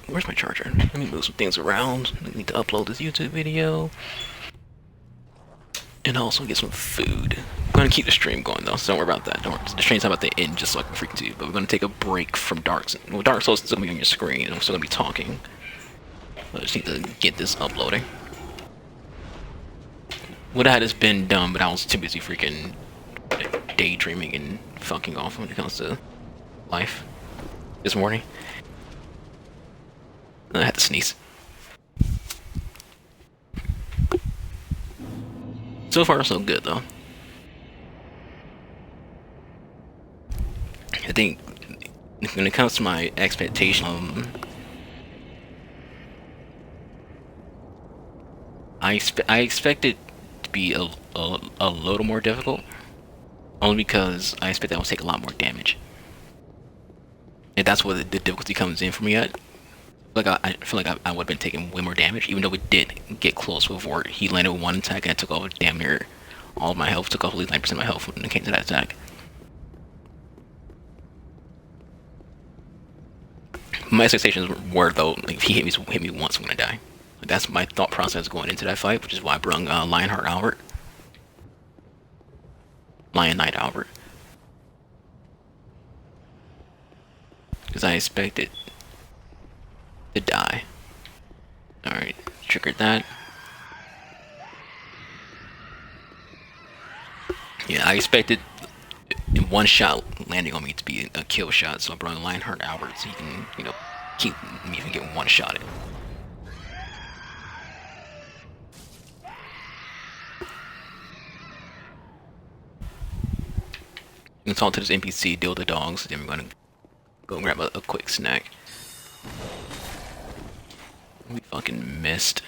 Where's my charger? Let me move some things around. I need to upload this YouTube video. And also get some food. I'm gonna keep the stream going though, so don't worry about that. Don't worry. The stream's not about to end just so I can freak to you, but we're gonna take a break from Dark Souls. Well, Dark Souls is still gonna be on your screen, and I'm still gonna be talking. I just need to get this uploading. Would have had this been done, but I was too busy freaking daydreaming and fucking off when it comes to life this morning. And I had to sneeze. So far, so good though. I think when it comes to my expectation, I expect it to be a little more difficult, only because I expect that will take a lot more damage, and that's where the difficulty comes in for me. I feel like I would have been taking way more damage, even though we did get close before he landed with one attack and I took off damn near all of my health, took off at least 9% of my health when it came to that attack. My expectations were though, like, if he hit me once, I'm gonna die. Like, that's my thought process going into that fight, which is why I brung Lionheart Albert. Lion Knight Albert. Because I expected to die. Alright, triggered that. Yeah, I expected one shot landing on me to be a kill shot, so I brought Lionheart Albert so he can, you know, keep me from getting one shot at. Let's talk to this NPC, deal with the dogs, then we're gonna go grab a quick snack. We fucking missed.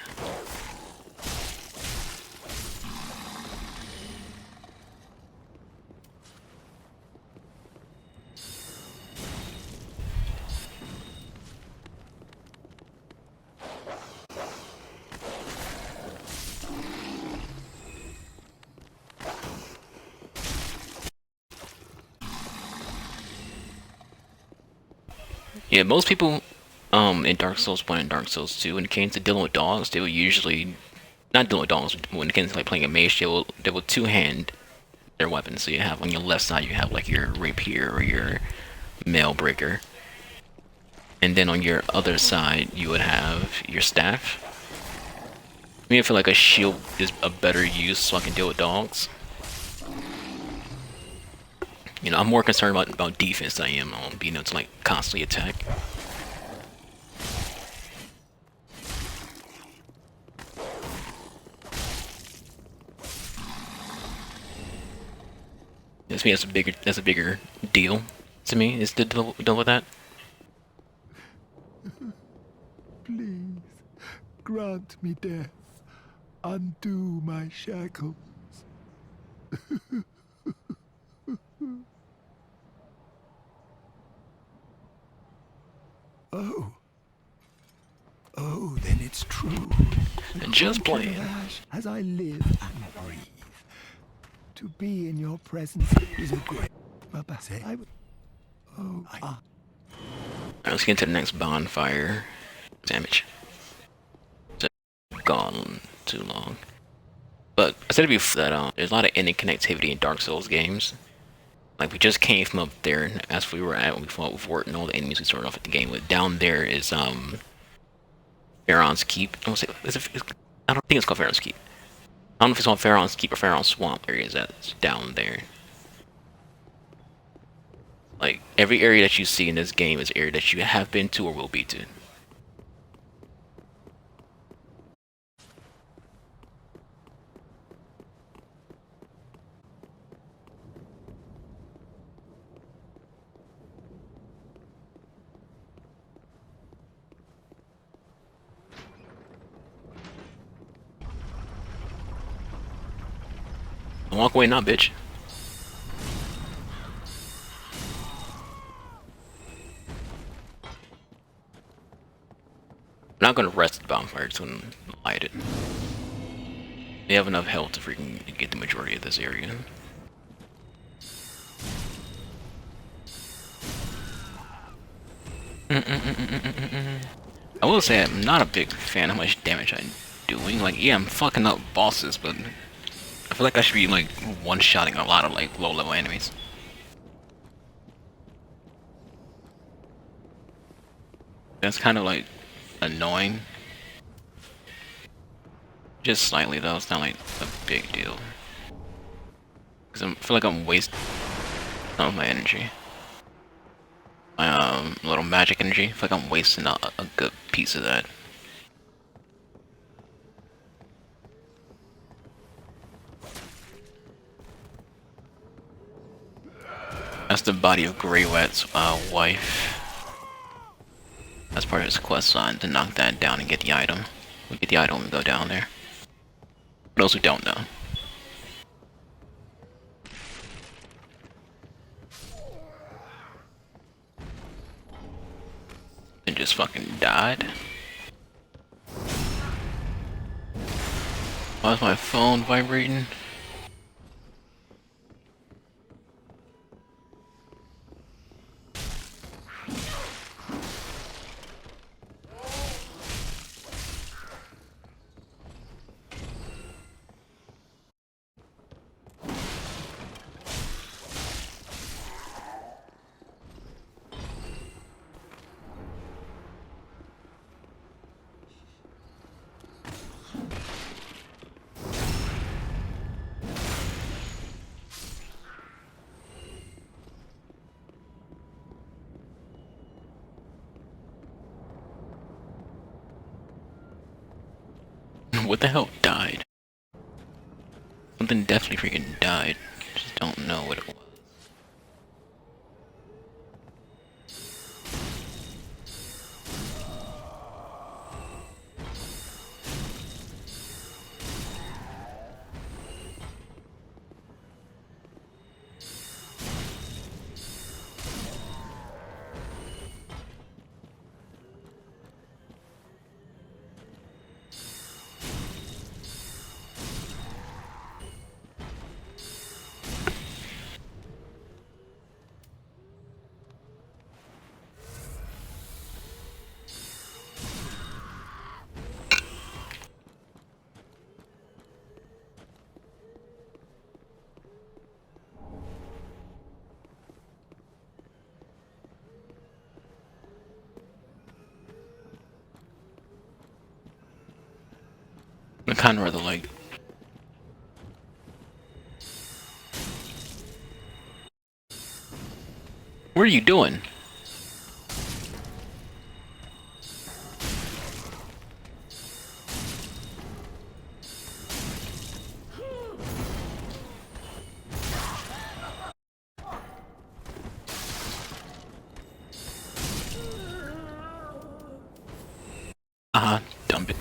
Yeah, most people in Dark Souls 1 and Dark Souls 2, when it came to dealing with dogs, they would usually not dealing with dogs. When it came to like playing a mage, they will two-hand their weapons. So you have on your left side, you have like your rapier or your mail breaker, and then on your other side, you would have your staff. I mean, I feel like a shield is a better use, so I can deal with dogs. You know, I'm more concerned about defense than I am on being able to like constantly attack. To me, that's a bigger deal to me, is to deal with that. Please, grant me death. Undo my shackles. Oh. Oh, then it's true. And just playing. As I live and breathe. To be in your presence is a great... I would... Oh, Alright, let's get into the next bonfire. Damage. It's gone too long. But I said before that there's a lot of ending connectivity in Dark Souls games. Like, we just came from up there, and as we were at when we fought with Wart and all the enemies we started off at the game with. Down there is Pharaoh's Keep. I don't think it's called Pharaoh's Keep. I don't know if it's called Pharaoh's Keep or Pharaoh's Swamp areas that's down there. Like, every area that you see in this game is an area that you have been to or will be to. Walk away now, bitch. I'm not gonna rest the bonfire, just gonna light it. They have enough health to freaking get the majority of this area. I will say I'm not a big fan of how much damage I'm doing. Like, yeah, I'm fucking up bosses, but I feel like I should be like one-shotting a lot of like low-level enemies. That's kind of like annoying. Just slightly though. It's not like a big deal. Cause I feel like I'm wasting some of my energy. My little magic energy. I feel like I'm wasting a good piece of that. That's the body of Greywet's wife. That's part of his quest line to knock that down and get the item. We get the item and go down there. For those who don't know. And just fucking died. Why is my phone vibrating? What the hell died? Something definitely freaking died. Just don't know what it was. I kinda rather like. What are you doing? Dump it.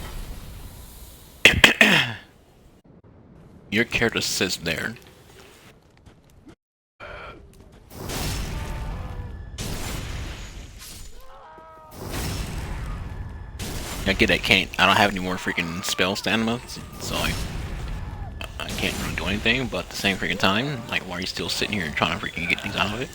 Your character sits there. I get I can't. I don't have any more freaking spell stamina, so I can't really do anything. But at the same freaking time, like, why are you still sitting here and trying to freaking get things out of it?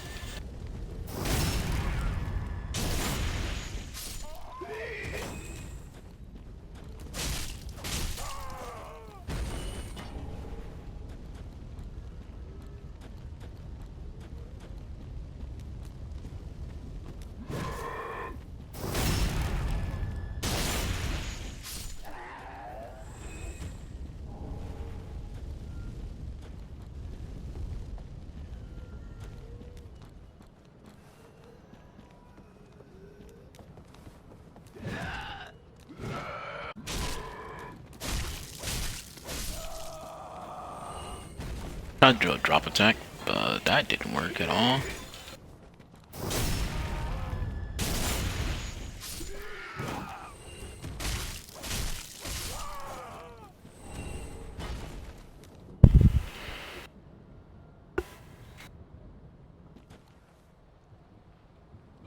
Tried to do a drop attack, but that didn't work at all.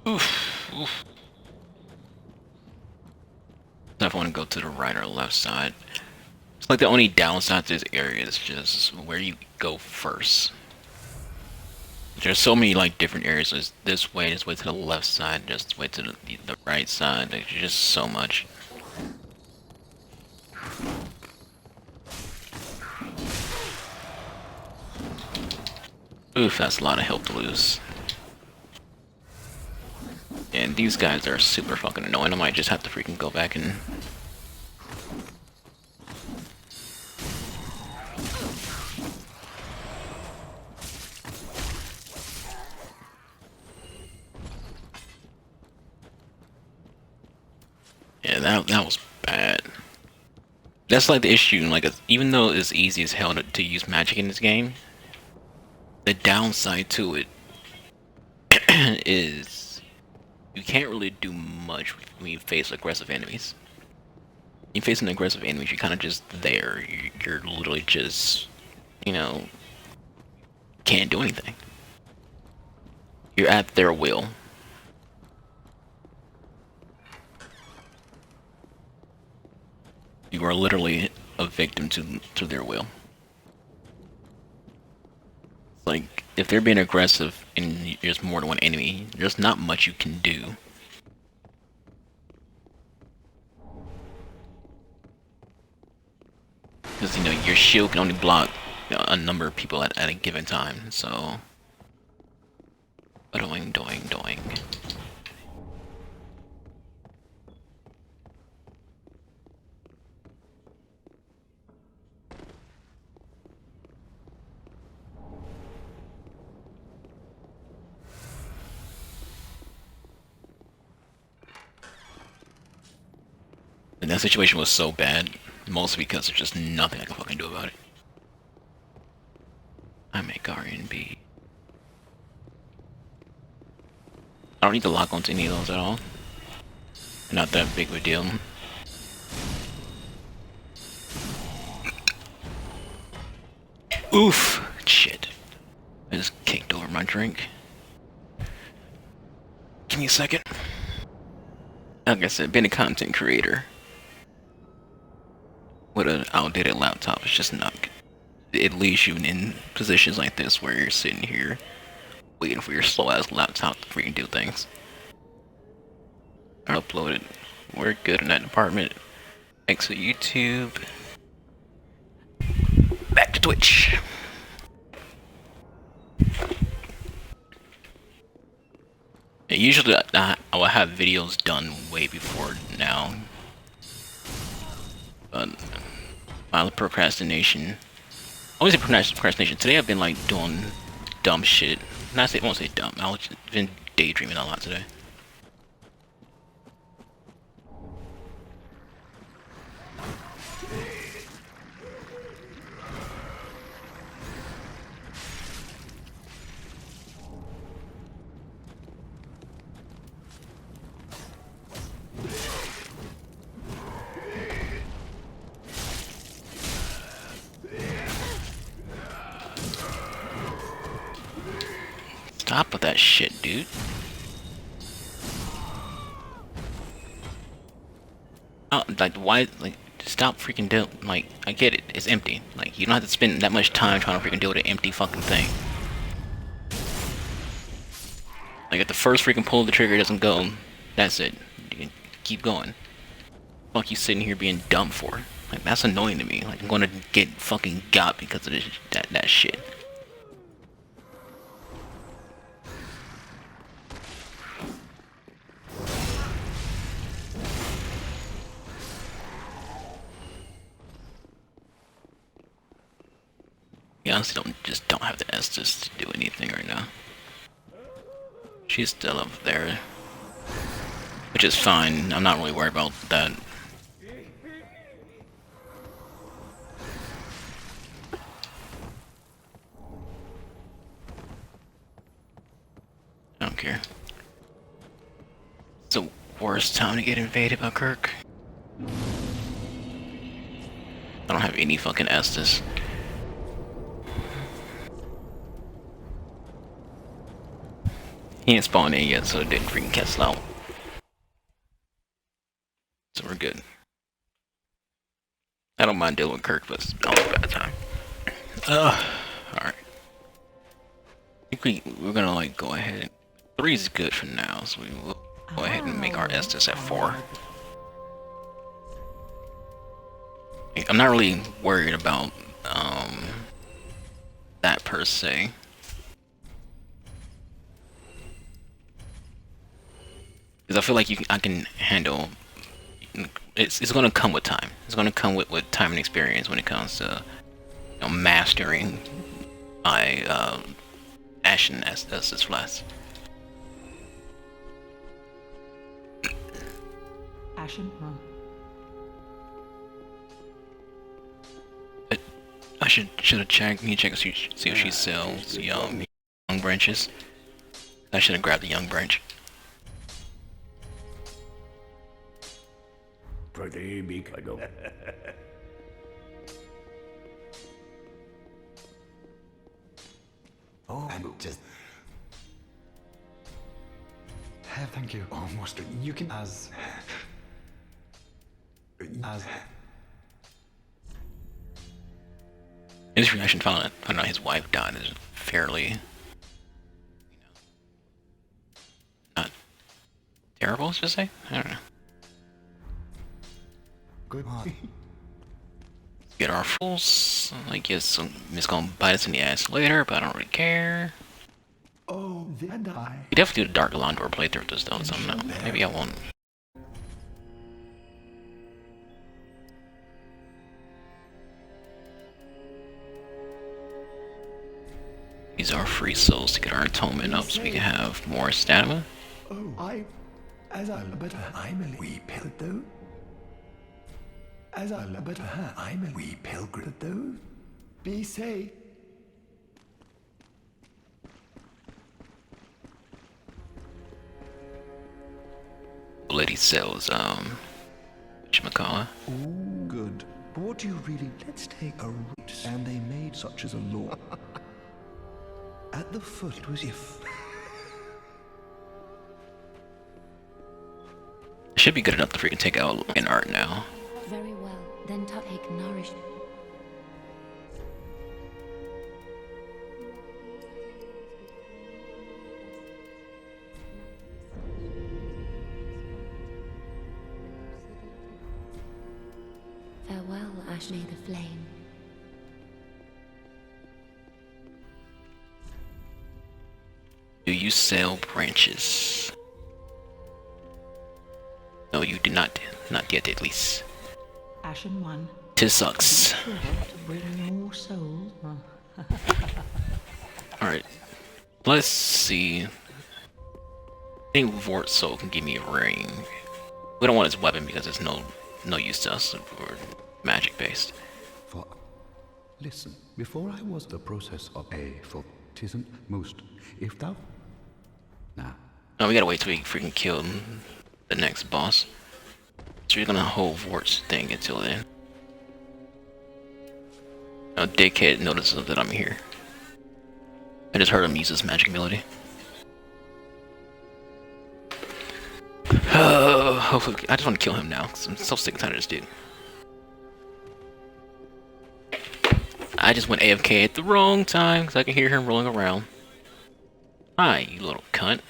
Oof, oof. Definitely want to go to the right or left side. It's like the only downside to this area is just where you go first. There's so many like different areas. There's this way to the left side, this way to the right side. There's just so much. Oof, that's a lot of health to lose. And these guys are super fucking annoying. I might just have to freaking go back and... Yeah, that was bad. That's like the issue. Like, even though it's easy as hell to use magic in this game, the downside to it is you can't really do much when you face aggressive enemies. You face an aggressive enemy, you're kind of just there. You're literally just, you know, can't do anything. You're at their will. You are literally a victim to their will. Like, if they're being aggressive and there's more than one enemy, there's not much you can do. Because, you know, your shield can only block, you know, a number of people at a given time, so... Doing, doing, doing. And that situation was so bad, mostly because there's just nothing I can fucking do about it. I make R&B. I don't need to lock onto any of those at all. Not that big of a deal. Oof! Shit. I just kicked over my drink. Give me a second. Like I said, being a content creator with an outdated laptop is just not good. It leaves you in positions like this where you're sitting here waiting for your slow ass laptop to freaking do things. I uploaded. We're good in that department. Exit YouTube. Back to Twitch. Yeah, usually I will have videos done way before now. But my procrastination. I won't say procrastination. Today I've been like doing dumb shit. I won't say dumb. I've been daydreaming a lot today. Stop with that shit, dude. Oh, like, why? Like, stop freaking doing. Like, I get it. It's empty. Like, you don't have to spend that much time trying to freaking deal with an empty fucking thing. Like, if the first freaking pull of the trigger doesn't go, that's it. You can keep going. Fuck you sitting here being dumb for? Like, that's annoying to me. Like, I'm gonna get fucking got because of this, that shit. Yeah, honestly, don't have the Estus to do anything right now. She's still up there, which is fine. I'm not really worried about that. I don't care. It's the worst time to get invaded by Kirk. I don't have any fucking Estus. He ain't spawned in yet, so it didn't freaking cancel out. So we're good. I don't mind dealing with Kirk, but it's always a bad time. Alright. think we're gonna like go ahead. 3 is good for now, so we will go ahead and make our Estus at 4. I'm not really worried about that per se. Because I feel like I can handle. It's gonna come with time. It's gonna come with time and experience when it comes to mastering my Ashen Estus Flask. Ashen? I should have checked. Me check see if she sells young branches. I should have grabbed the young branch. Pretty big, I know. Oh, and just have thank you. Almost you can as His reaction found out his wife died is fairly, not terrible, let's just say. I don't know. good. Get our fools. I guess it's gonna bite us in the ass later, but I don't really care. Oh, and I. We definitely do the Dark Landor playthrough with this though, so I'm not. Maybe I won't. These are free souls to get our atonement up so we can have more stamina. Oh, but I'm a wee pilgrim. But I'm a wee pilgrim though. Be safe. Lady sells whatchamacallit. Good. But what do you really... Let's take a route. And they made such as a law. At the foot it was if... Should be good enough to freaking take out an art now. Very well. Then take nourishment. Farewell, Ashley the Flame. Do you sell branches? No, you do not. Not yet, at least. Ashen one. Tis sucks. Sure to bring more souls. Alright. Let's see. I think Vort Soul can give me a ring. We don't want his weapon because it's no use to us. We're magic based. For... Listen, before I was the process of a... For... Tisn't most... If thou... Nah. No, we gotta wait till we freaking kill the next boss. So you're gonna hold Vort's thing until then. Now, Dickhead notices that I'm here. I just heard him use his magic ability. Hopefully, I just want to kill him now, because I'm so sick and tired of this dude. I just went AFK at the wrong time, because I can hear him rolling around. Hi, you little cunt.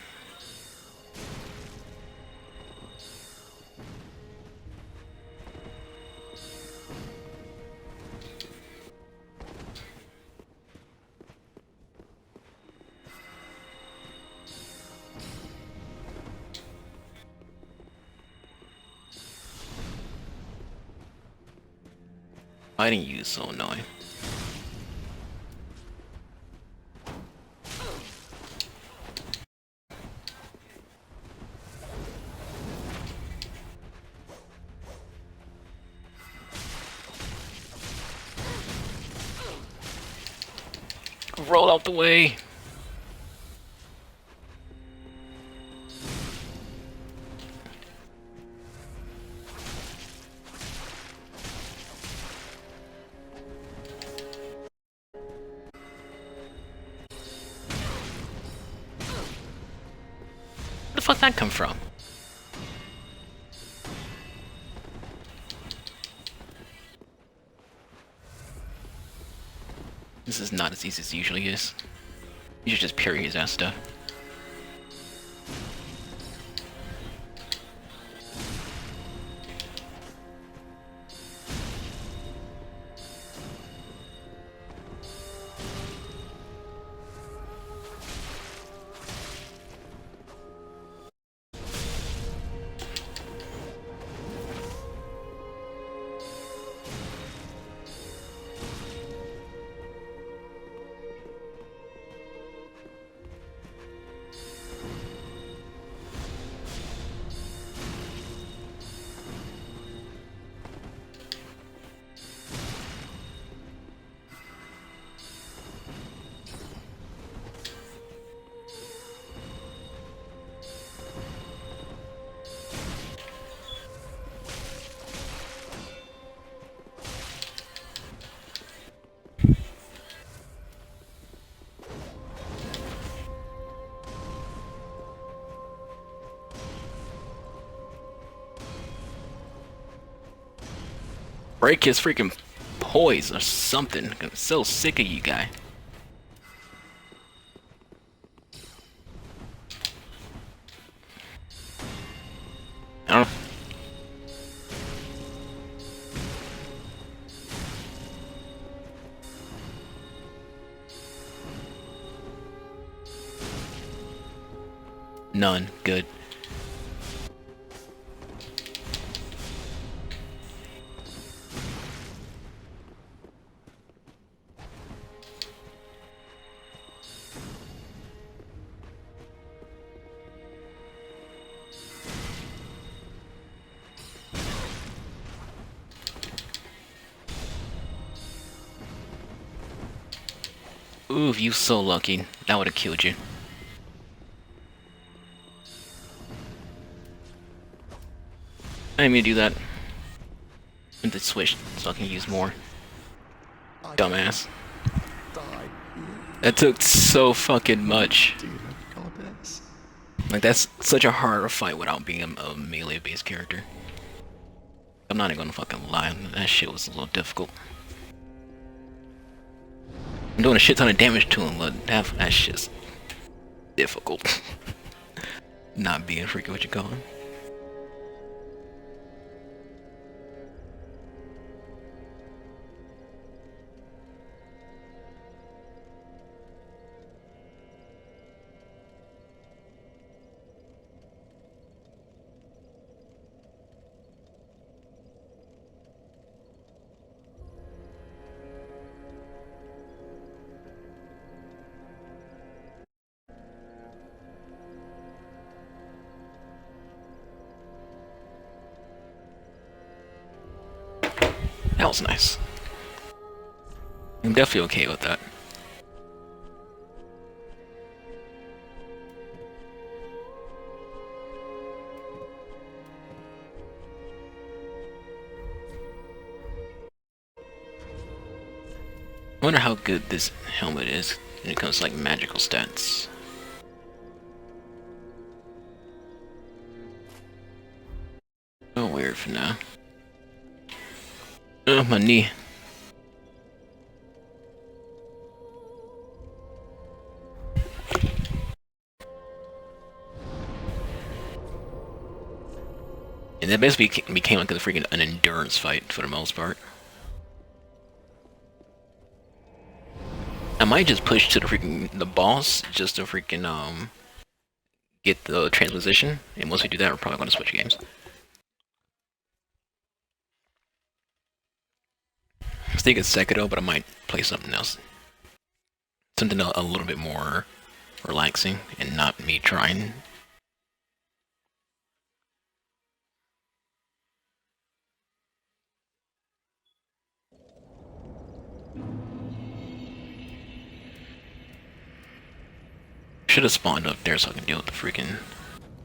Fighting you is so annoying. Roll out the way. Where the fuck that come from? This is not as easy as it usually is. You should just parry his ass stuff. Break his freaking poise or something. I'm so sick of you guy. I don't. None. Good. Ooh, you so lucky. That would have killed you. I didn't mean to do that. I need to switch so I can use more. Dumbass. That took so fucking much. Like, that's such a hard fight without being a melee-based character. I'm not even gonna fucking lie, that shit was a little difficult. I'm doing a shit ton of damage to him, but that shit's difficult. Not being freaking what you call him. That was nice. I'm definitely okay with that. I wonder how good this helmet is when it comes to like magical stats. Oh, weird for now. Oh, my knee. And that basically became like an endurance fight for the most part. I might just push to the boss just to get the transposition. And once we do that, we're probably gonna switch games. I was thinking Sekiro, but I might play something else. Something a little bit more relaxing and not me trying. Should have spawned up there so I can deal with the freaking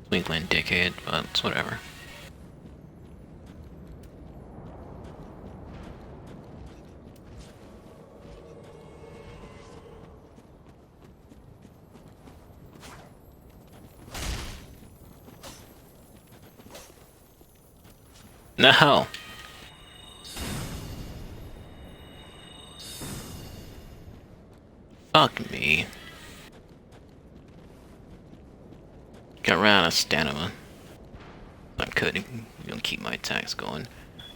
twinkling dickhead, but it's whatever. No! Fuck me. Got ran out of stamina. I could. You don't keep my attacks going.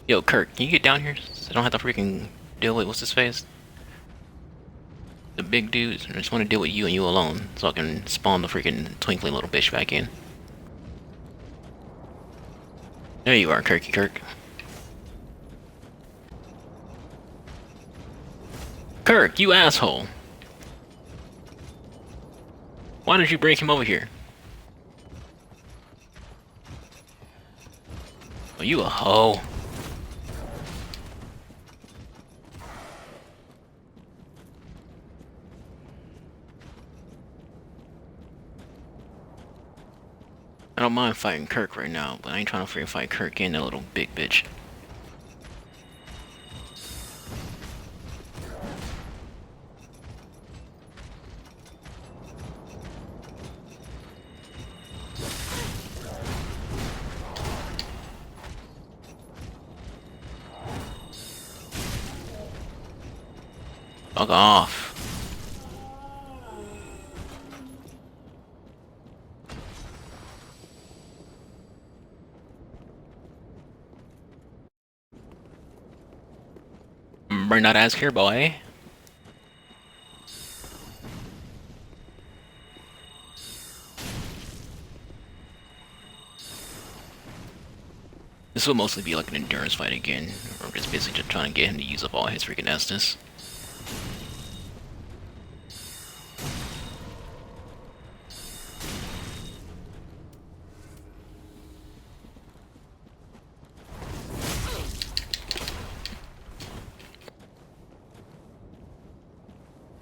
Yo, Kirk, can you get down here so I don't have to freaking deal with what's his face? The big dude. I just want to deal with you and you alone, so I can spawn the freaking twinkling little bitch back in. There you are, Kirky Kirk. Kirk, you asshole! Why did you bring him over here? Oh, you a hoe. I don't mind fighting Kirk right now, but I ain't trying to freaking fight Kirk and that little big bitch. Fuck off. Bring that ass here, boy. This will mostly be like an endurance fight again, or just basically just trying to get him to use up all his freaking Estus.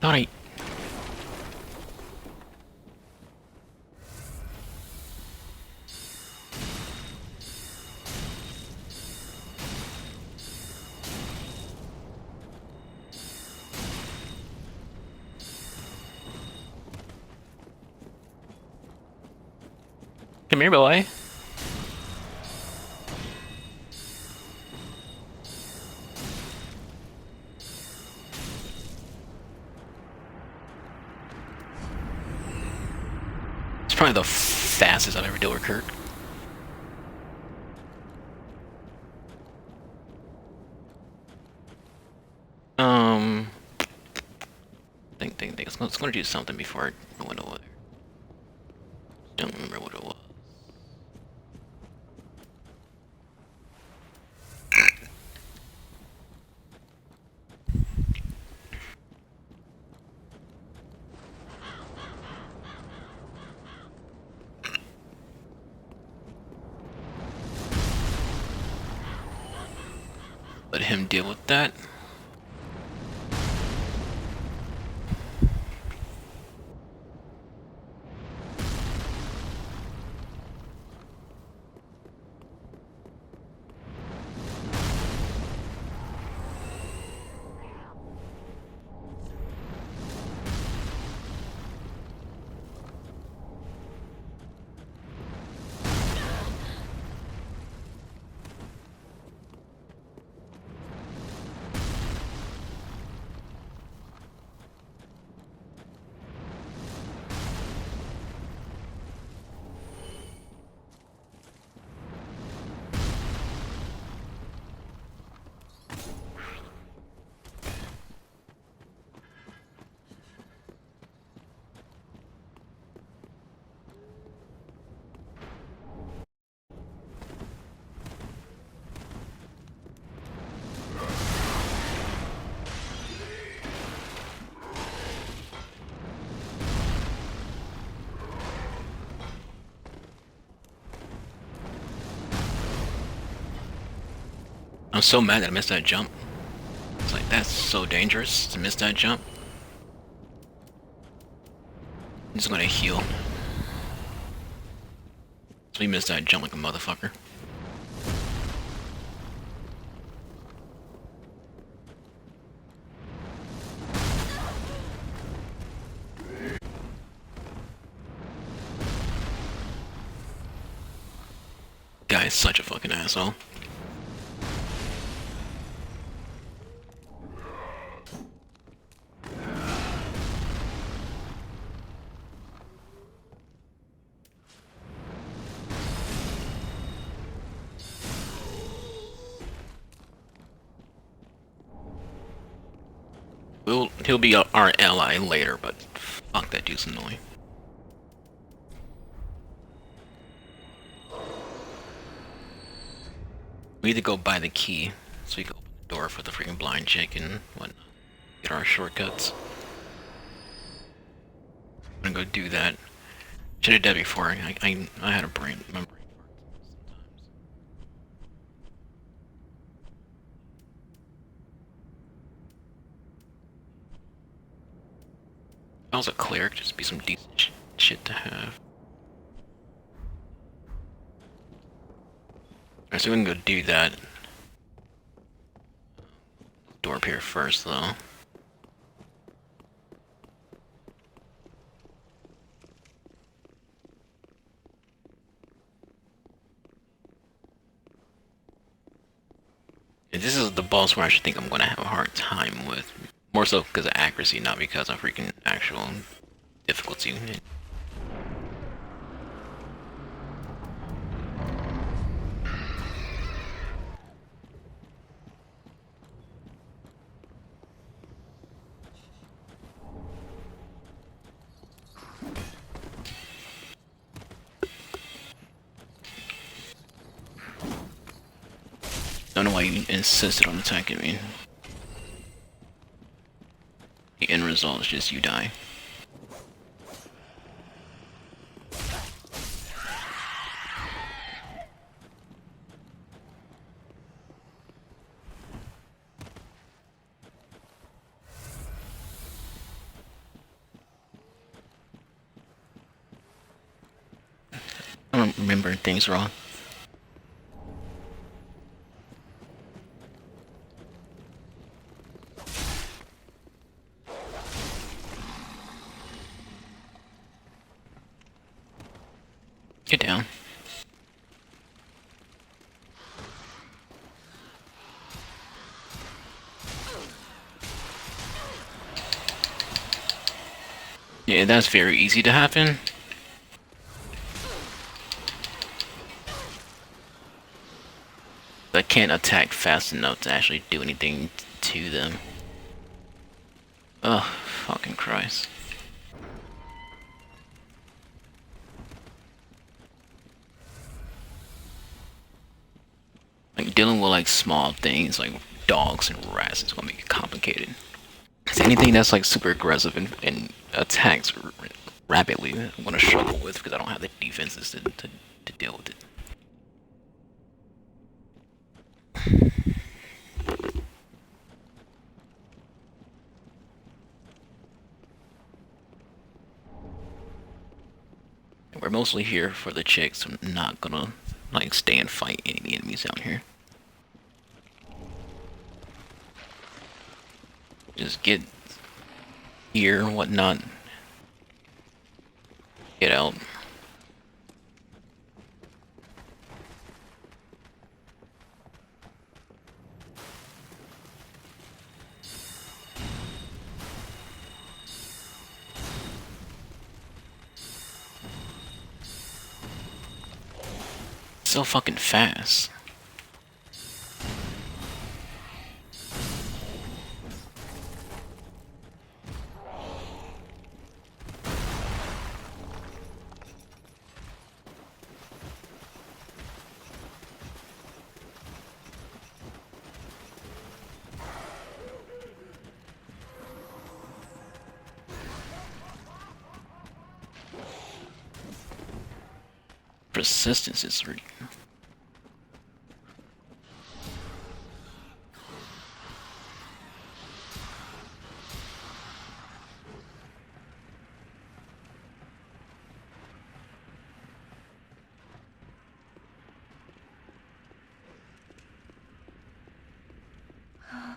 Alright. Come here, boy. It's probably the fastest I've ever dealt with Kirk. Think. It's gonna do something before I go into there. Don't remember what it was. Let him deal with that. I'm so mad that I missed that jump. It's like, that's so dangerous to miss that jump. I'm just gonna heal. So he missed that jump like a motherfucker. Guy is such a fucking asshole. He'll be our ally later, but fuck, that dude's annoying. We need to go buy the key so we can open the door for the freaking blind chick and whatnot. Get our shortcuts. I'm gonna go do that. Should have done it before. I had a brain. My brain farts sometimes. If I was a cleric, just be some decent shit to have. Alright, so we can go do that. Door up here first, though. Yeah, this is the boss where I should think I'm gonna have a hard time with. More so because of accuracy, not because of freaking actual difficulty. Don't know why you insisted on attacking me. The end result is just you die. I'm remembering things wrong. Get down. Yeah, that's very easy to happen. I can't attack fast enough to actually do anything to them. Oh, fucking Christ. Like, dealing with, like, small things, like dogs and rats is gonna make it complicated. So anything that's, like, super aggressive and attacks rapidly, I'm gonna struggle with because I don't have the defenses to deal with it. We're mostly here for the chicks. I'm not gonna, like, stay and fight any of the enemies out here. Just get here and whatnot. Get out. So fucking fast. Persistence is really...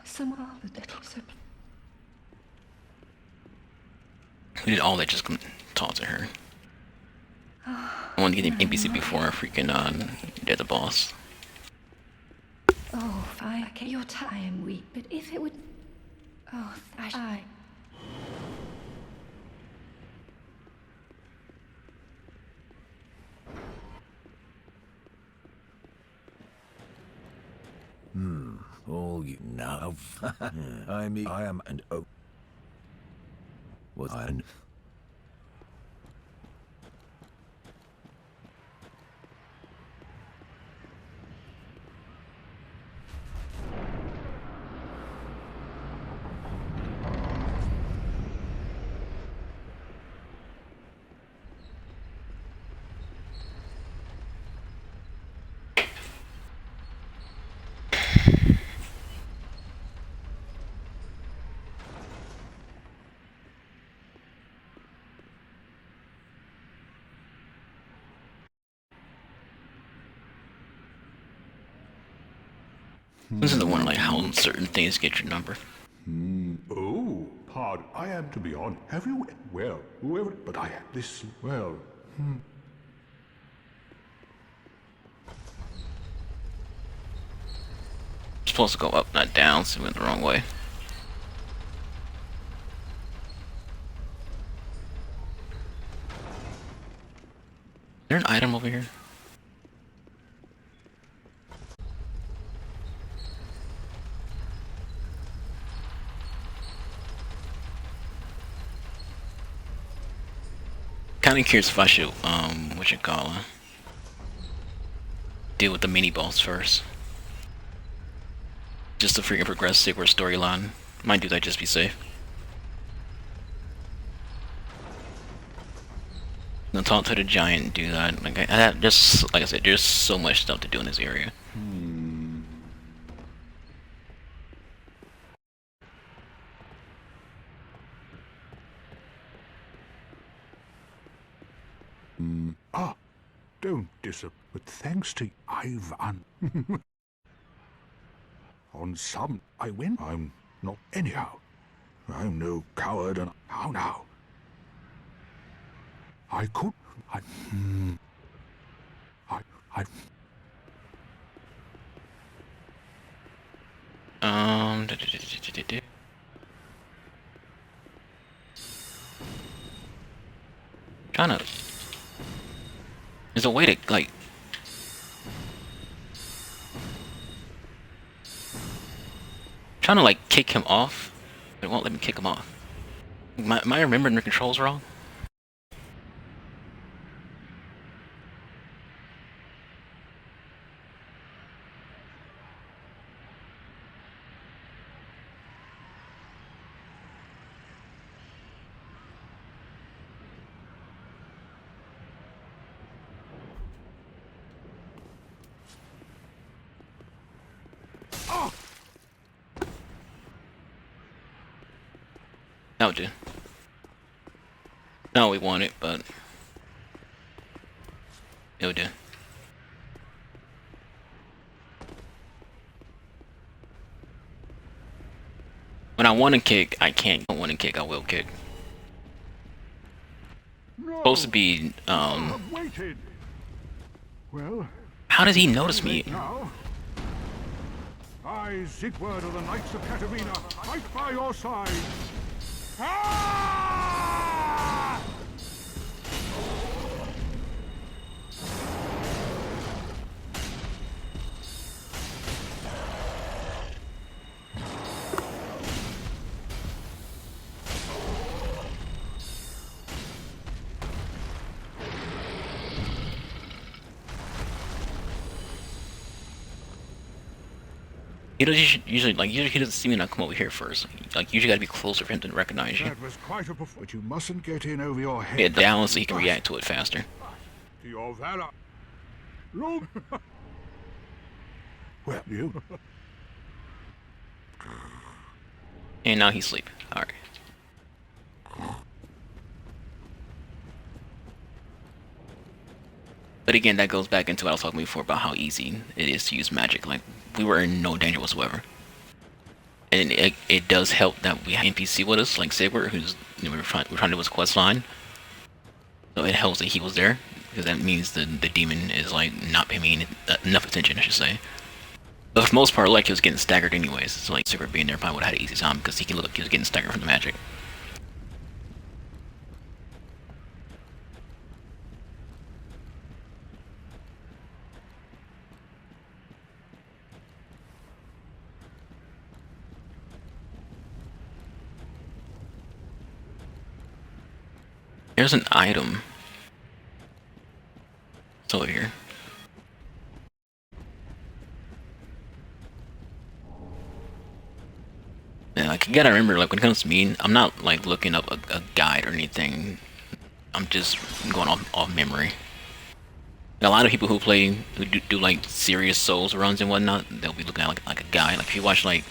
Some are the little sip. We did all that just talk to her. I want to get the NPC before I freaking did the boss. Oh, fine. Okay, your time, weak. But if it would... Oh, I... All you know. I am and oh. Was I? This is the one like how certain things get your number. Oh, pardon. I am to be on. Have you? Well, whoever. But I have this. Well. You're supposed to go up, not down, so we went the wrong way. Is there an item over here? Kind of curious if I should, what you call it? Deal with the mini boss first. Just to freaking progress Sigward's storyline. Might do that just be safe. Now talk to the giant and do that. Just like I said, there's so much stuff to do in this area. Don't disappoint. But thanks to I've on some I win. I'm not anyhow. I'm no coward, and how now? I could. I. I. Trying to. There's a way to like. Trying to like kick him off. It won't let me kick him off. Am I remembering the controls wrong? That'll do. No, we want it, but it'll do. When I want to kick, I can't. When I want to kick, I will kick. Supposed to be, Waited. Well, How does he notice me? now. I, Sigward of the Knights of Katarina, fight by your side. Ah! He doesn't usually he doesn't see me and I come over here first. Like usually gotta be closer for him to recognize you. That was quite a but you mustn't get in over your head. Get down so he can react to it faster. To your valor. Look. Well, you. And now he's asleep. Alright. But again, that goes back into what I was talking before about how easy it is to use magic. Like, we were in no danger whatsoever. And it does help that we have NPC with us, like Sigward, who's, we're trying to do his quest line. So it helps that he was there, because that means the demon is, like, not paying enough attention, I should say. But for the most part, like, he was getting staggered anyways. So, like, Sigward being there probably would have had an easy time, because he can look like he was getting staggered from the magic. There's an item. It's over here. Yeah, like you gotta remember, like when it comes to me, I'm not like looking up a guide or anything. I'm just going off memory. A lot of people who play who do like serious Souls runs and whatnot, they'll be looking at like a guide. Like if you watch like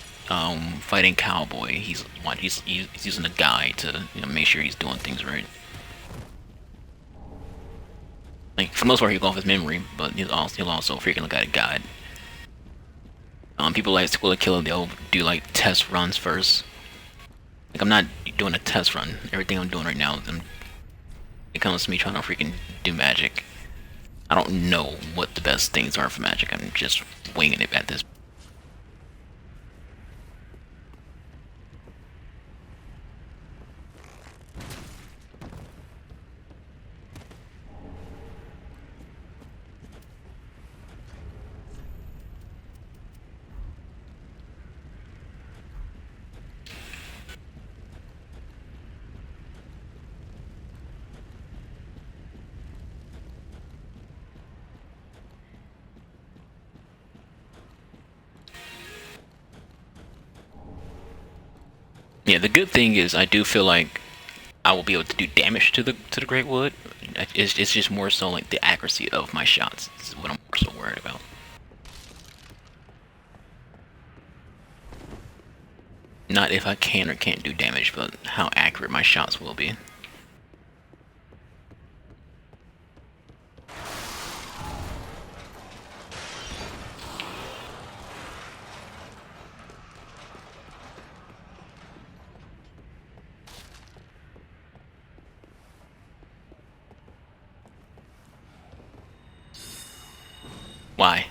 Fighting Cowboy, he's using a guide to make sure he's doing things right. Like for the most part, he'll go off his memory, but he'll also freaking look at a guide. People like School of Killer, they'll do like test runs first. Like I'm not doing a test run. Everything I'm doing right now, it comes to me trying to freaking do magic. I don't know what the best things are for magic. I'm just winging it at this. Yeah, the good thing is I do feel like I will be able to do damage to the Great Wood. It's just more so like the accuracy of my shots. Is what I'm more so worried about. Not if I can or can't do damage, but how accurate my shots will be. Why?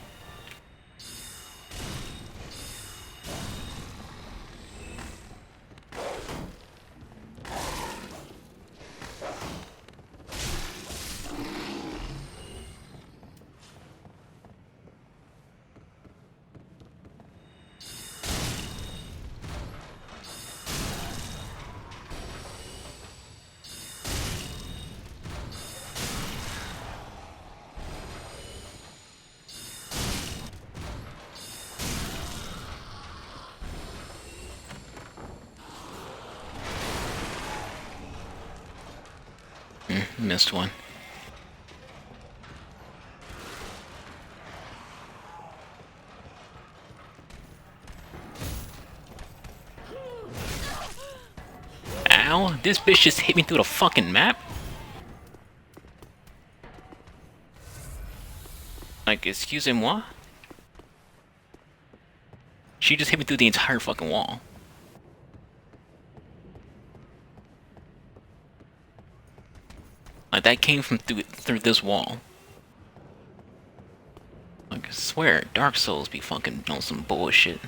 Missed one. Ow, this bitch just hit me through the fucking map. Like, excusez-moi? She just hit me through the entire fucking wall. Like, that came from through this wall. Like, I swear, Dark Souls be fucking on some bullshit.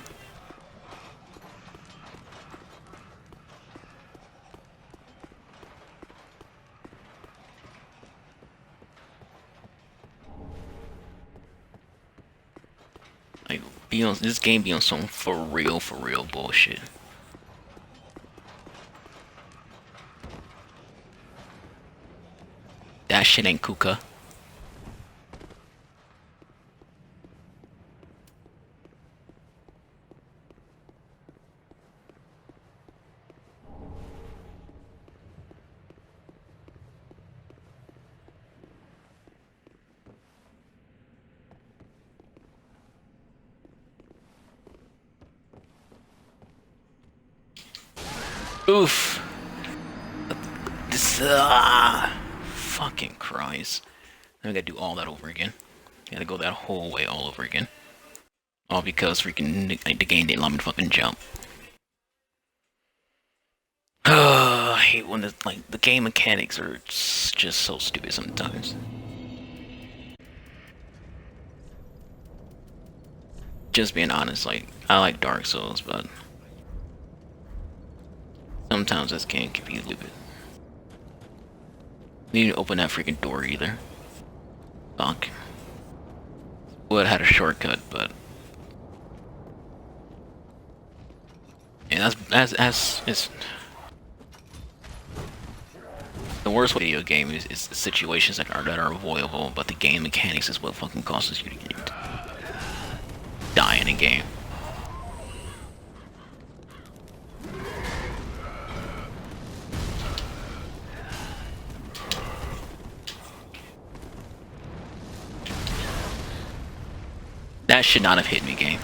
Like, this game be on some for real bullshit. That shit ain't Kuka. Oof. This, fucking Christ. Now I gotta do all that over again. Gotta go that whole way all over again. All because freaking the game didn't let me fucking jump. I hate when the game mechanics are just so stupid sometimes. Just being honest, like, I like Dark Souls, but sometimes this game can be stupid. You didn't open that freaking door either. Fuck. Would have had a shortcut, but yeah, that's it's. The worst video game is situations that are avoidable, but the game mechanics is what fucking causes you to die in a game. That should not have hit me, game.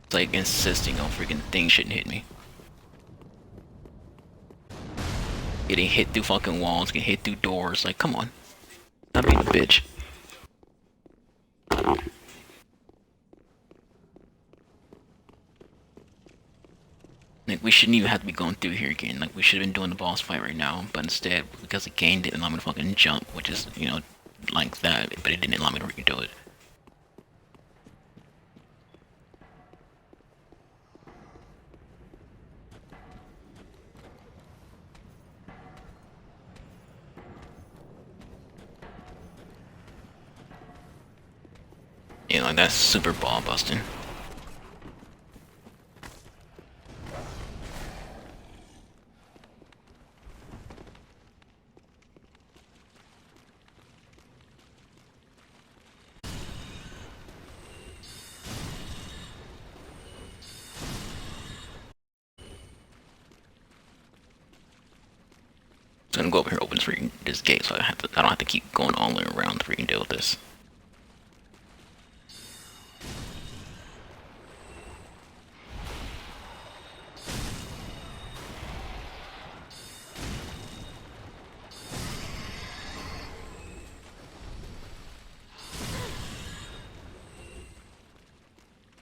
It's like insisting on freaking things shouldn't hit me. Getting hit through fucking walls, getting hit through doors. Like, come on. Stop being a bitch. Like, we shouldn't even have to be going through here again. Like, we should have been doing the boss fight right now. But instead, because the game didn't allow me to fucking jump, which is, you know, like that, but it didn't allow me to redo it. You know, that's super ball busting. So I'm gonna go over here, open this gate, so I don't have to keep going all the way around to freaking deal with this.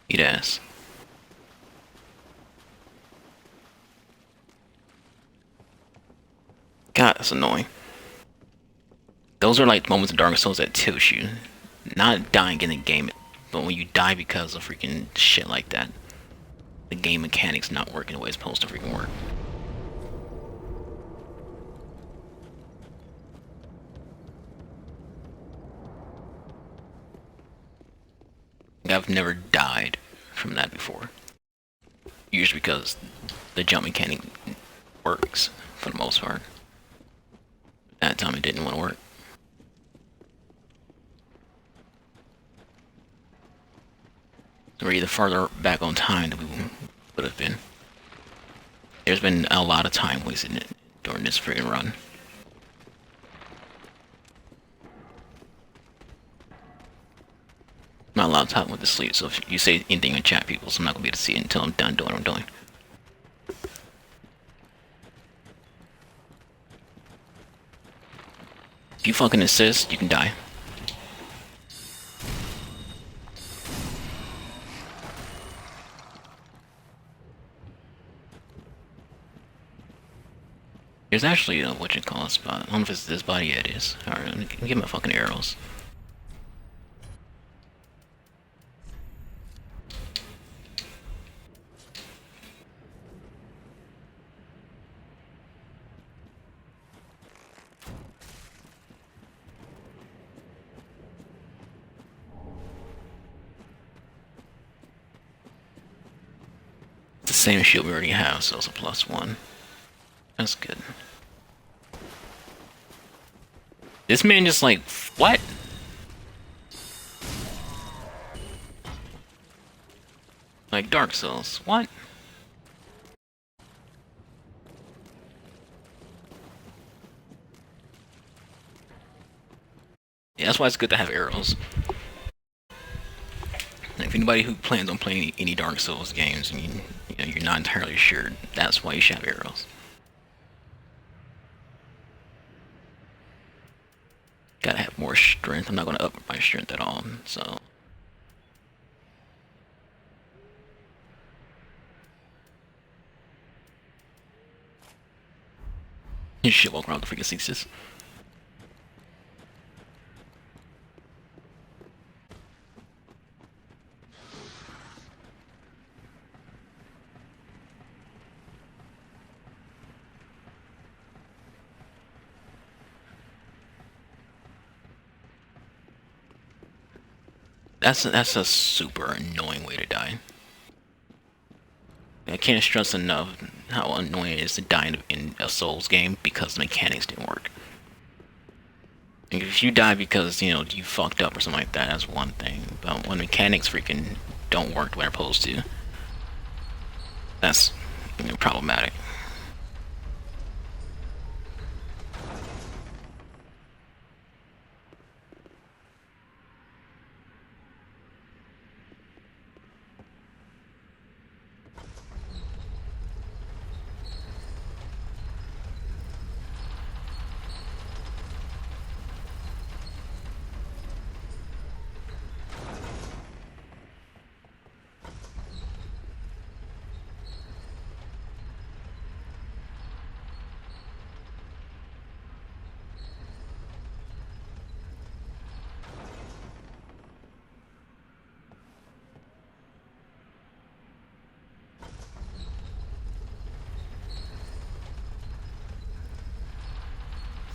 Eat ass. God, that's annoying. Those are like moments in Dark Souls that tilt you. Not dying in the game, but when you die because of freaking shit like that. The game mechanics not working the way it's supposed to freaking work. I've never died from that before. Usually because the jump mechanic works for the most part. That time it didn't want to work. We're either farther back on time than we would have been. There's been a lot of time wasted during this friggin' run. I'm not allowed to talk with the sleep, so if you say anything in chat, people, so I'm not gonna be able to see it until I'm done doing what I'm doing. If you fucking insist, you can die. There's actually a what you call a spot. I don't know if it's this body yet. It is. Alright, let me get my fucking arrows. It's the same shield we already have, so it's a +1. That's good. This man just like, what? Like Dark Souls, what? Yeah, that's why it's good to have arrows. Like, if anybody who plans on playing any Dark Souls games and you know, you're not entirely sure, that's why you should have arrows. Gotta have more strength. I'm not gonna up my strength at all, so. You should walk around the freaking ceases. That's a super annoying way to die. I can't stress enough, how annoying it is to die in a Souls game because the mechanics didn't work. Like, if you die because, you know, you fucked up or something like that, that's one thing. But when mechanics freaking don't work the way they're supposed to, that's, you know, problematic.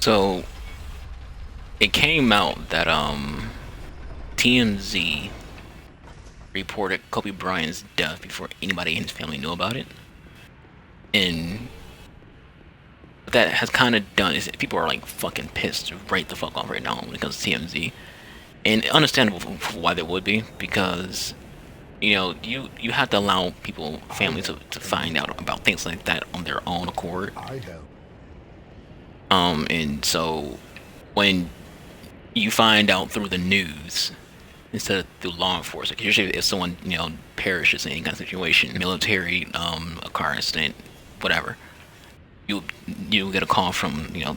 So it came out that TMZ reported Kobe Bryant's death before anybody in his family knew about it, and what that has kind of done is people are like fucking pissed right the fuck off right now when it comes to TMZ, and understandable for why they would be, because you know you have to allow people, families, to find out about things like that on their own accord. I help. And so when you find out through the news instead of through law enforcement, 'cause usually if someone, you know, perishes in any kind of situation, military, a car accident, whatever, you get a call from, you know,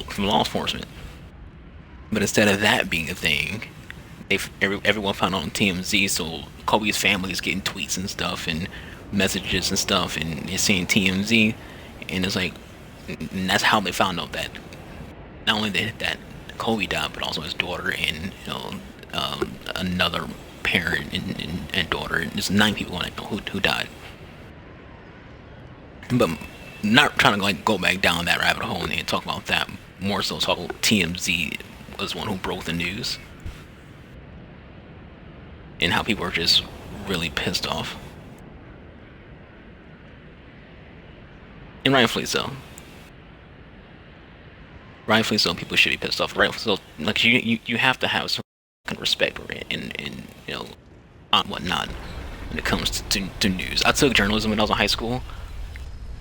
from law enforcement. But instead of that being a thing, everyone found out on TMZ. So Kobe's family is getting tweets and stuff and messages and stuff, and you're seeing TMZ, and it's like, and that's how they found out that not only that Kobe died, but also his daughter and, you know, another parent and daughter. And there's 9 people who died. But not trying to like go back down that rabbit hole and talk about that. More so talk about TMZ was one who broke the news, and how people are just really pissed off, and rightfully so. Rightfully so, people should be pissed off. Rightfully so, like you have to have some kind of respect for it, and you know, on whatnot when it comes to news. I took journalism when I was in high school,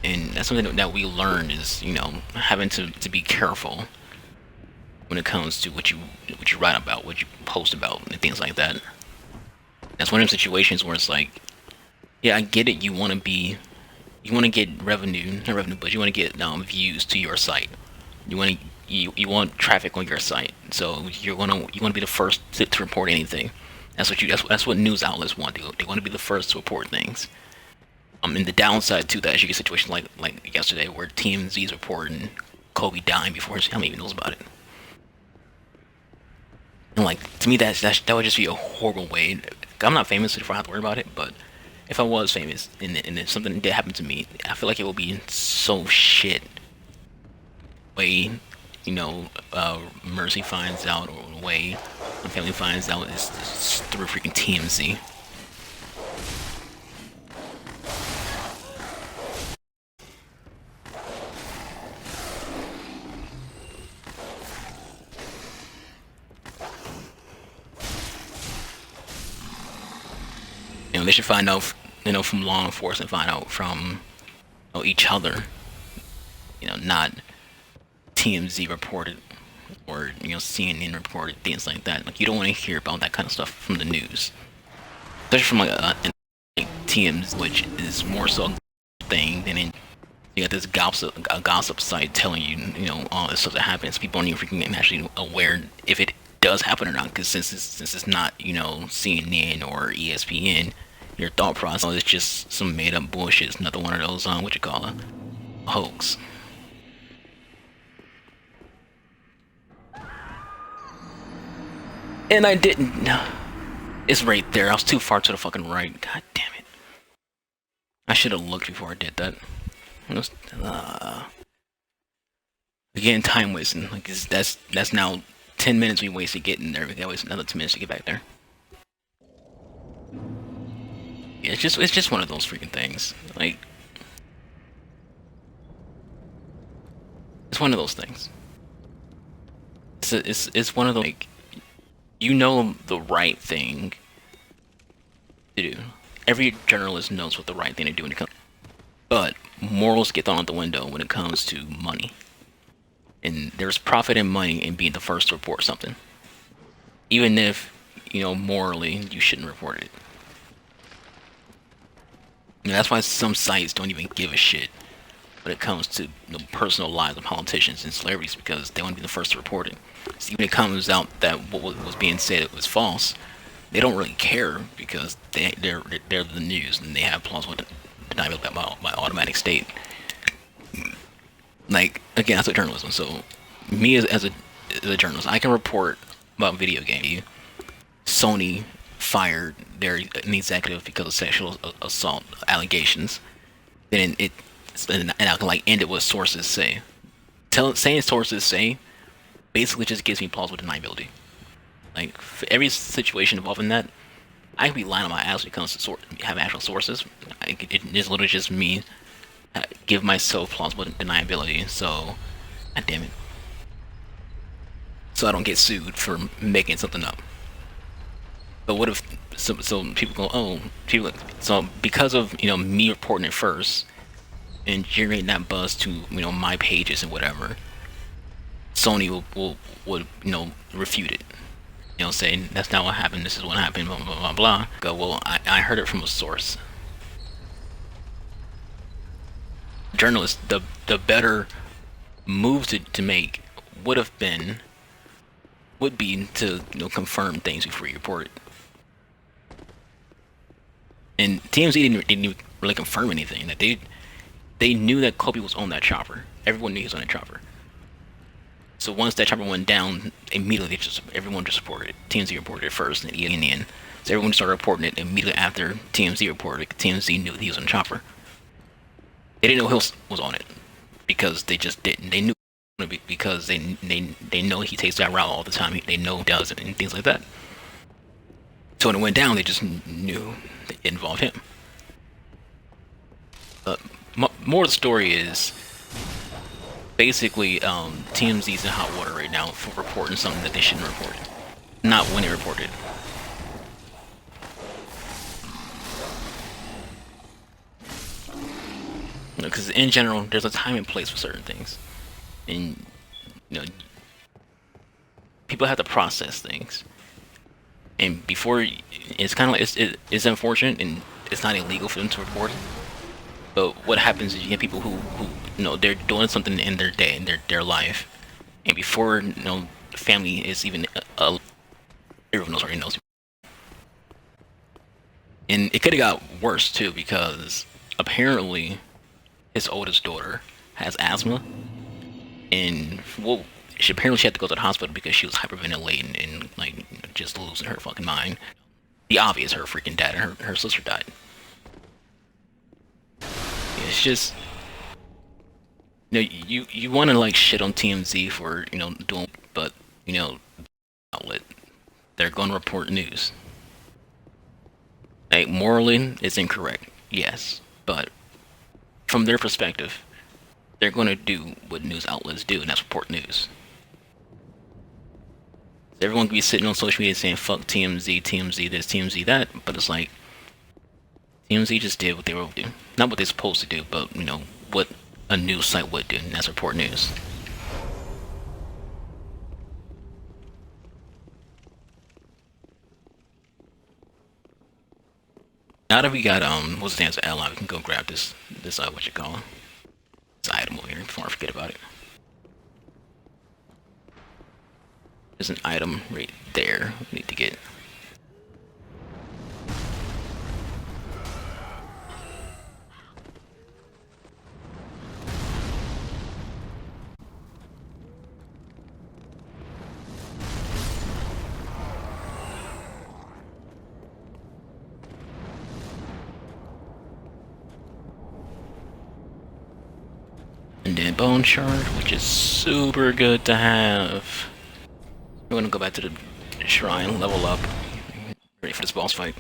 and that's something that we learned is, you know, having to be careful when it comes to what you write about, what you post about, and things like that. That's one of those situations where it's like, yeah, I get it. You want to get revenue, not revenue, but you want to get views to your site. You want traffic on your site, so you want to be the first to report anything. That's what news outlets want. They want to be the first to report things. And the downside to that is you get situations like yesterday where TMZ is reporting Kobe dying before his family even knows about it. And like, to me, that would just be a horrible way. I'm not famous, so I don't have to worry about it. But if I was famous and if something did happen to me, I feel like it would be so shit. Way, you know, Mercy finds out, or the way my family finds out is through freaking TMZ. You know, they should find out, you know, from law enforcement, find out from, you know, each other. You know, not TMZ reported, or, you know, CNN reported, things like that. Like, you don't want to hear about that kind of stuff from the news, especially from like TMZ, which is more so a thing than you got this gossip site telling you, you know, all this stuff that happens. People aren't even freaking actually aware if it does happen or not, because since it's not, you know, CNN or ESPN, your thought process is just some made up bullshit. It's another one of those what you call it, hoax. And I didn't. It's right there. I was too far to the fucking right. God damn it. I should have looked before I did that. Again, time wasting. Like, that's now 10 minutes we wasted getting there. We gotta waste another 10 minutes to get back there. Yeah, it's just one of those freaking things. Like, one of those things. It's one of those, like, you know the right thing to do. Every journalist knows what the right thing to do when it comes, but morals get thrown out the window when it comes to money. And there's profit in money in being the first to report something, even if, you know, morally you shouldn't report it. And that's why some sites don't even give a shit when it comes to the personal lives of politicians and celebrities, because they want to be the first to report it. So even if it comes out that what was being said was false, they don't really care, because they're the news and they have plausible deniability by automatic state. Like, again, that's what journalism. So me as a journalist, I can report about video game. Sony fired their an executive because of sexual assault allegations. Then and I can like end it with sources say. Saying sources say basically just gives me plausible deniability. Like, for every situation involving that, I could be lying on my ass when it comes to have actual sources. It's literally just me give myself plausible deniability. So, god damn it. So I don't get sued for making something up. But what if so people go, oh, so because of, you know, me reporting it first and generating that buzz to, you know, my pages and whatever, Sony will you know, refute it. You know, saying that's not what happened, this is what happened, blah blah blah blah. Go, well, I heard it from a source. Journalists, the better move to make would be to, you know, confirm things before you report it. And TMZ didn't really confirm anything. That they knew that Kobe was on that chopper. Everyone knew he was on that chopper. So once that chopper went down, immediately everyone just reported it. TMZ reported it first, and ESPN. So everyone started reporting it immediately after TMZ reported it. TMZ knew that he was on the chopper. They didn't know who else was on it, because they just didn't. They knew, because they know he takes that route all the time. They know he does it and things like that. So when it went down, they just knew it involved him. But more of the story is basically TMZ's in hot water right now for reporting something that they shouldn't report. Not when they reported. Because in general, there's a time and place for certain things, and, you know, people have to process things. And before, it's kind of like it's unfortunate, and it's not illegal for them to report it. But what happens is you get people who you know, they're doing something in their day, in their life, and before, you know, family is even everyone already knows. And it could have got worse too, because apparently his oldest daughter has asthma, and well, she had to go to the hospital because she was hyperventilating and, like, just losing her fucking mind. The obvious, her freaking dad and her sister died. It's just, you know, you want to, like, shit on TMZ for, you know, doing, but, you know, outlet, they're going to report news. Like, morally, it's incorrect, yes, but from their perspective, they're going to do what news outlets do, and that's report news. Everyone can be sitting on social media saying, fuck TMZ, TMZ this, TMZ that, but it's like, TMZ just did what they were doing. Not what they're supposed to do, but, you know, what a news site would do, and that's report news. Now that we got, what's the answer, ally, we can go grab this what you call it, this item over here before I forget about it. There's an item right there we need to get. And then bone shard, which is super good to have. We're gonna go back to the shrine, level up, ready for this boss fight.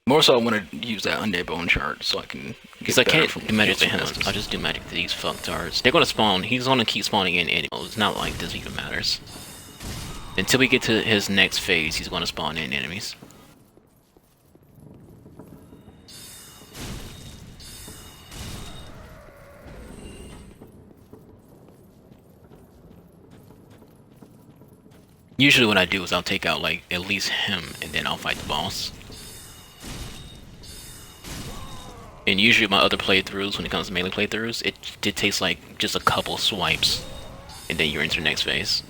More so, I want to use that undead bone chart so I can. Because I can't do magic to him. I'll just do magic to these fucktards. They're gonna spawn. He's gonna keep spawning in anyway. It's not like this even matters. Until we get to his next phase, he's gonna spawn in enemies. Usually what I do is I'll take out like at least him and then I'll fight the boss. And usually my other playthroughs, when it comes to melee playthroughs, it takes like just a couple swipes and then you're into the next phase.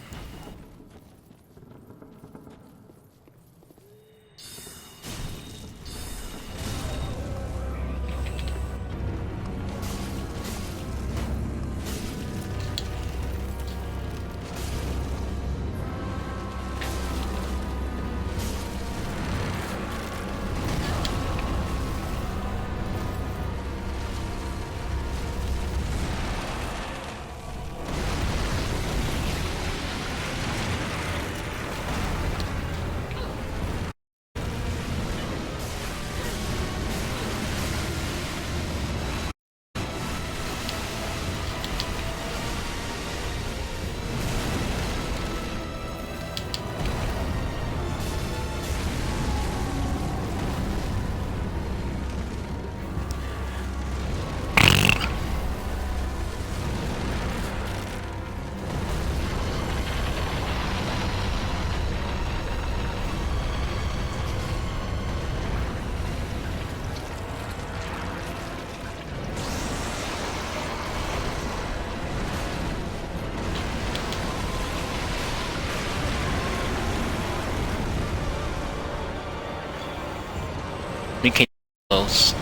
We came close.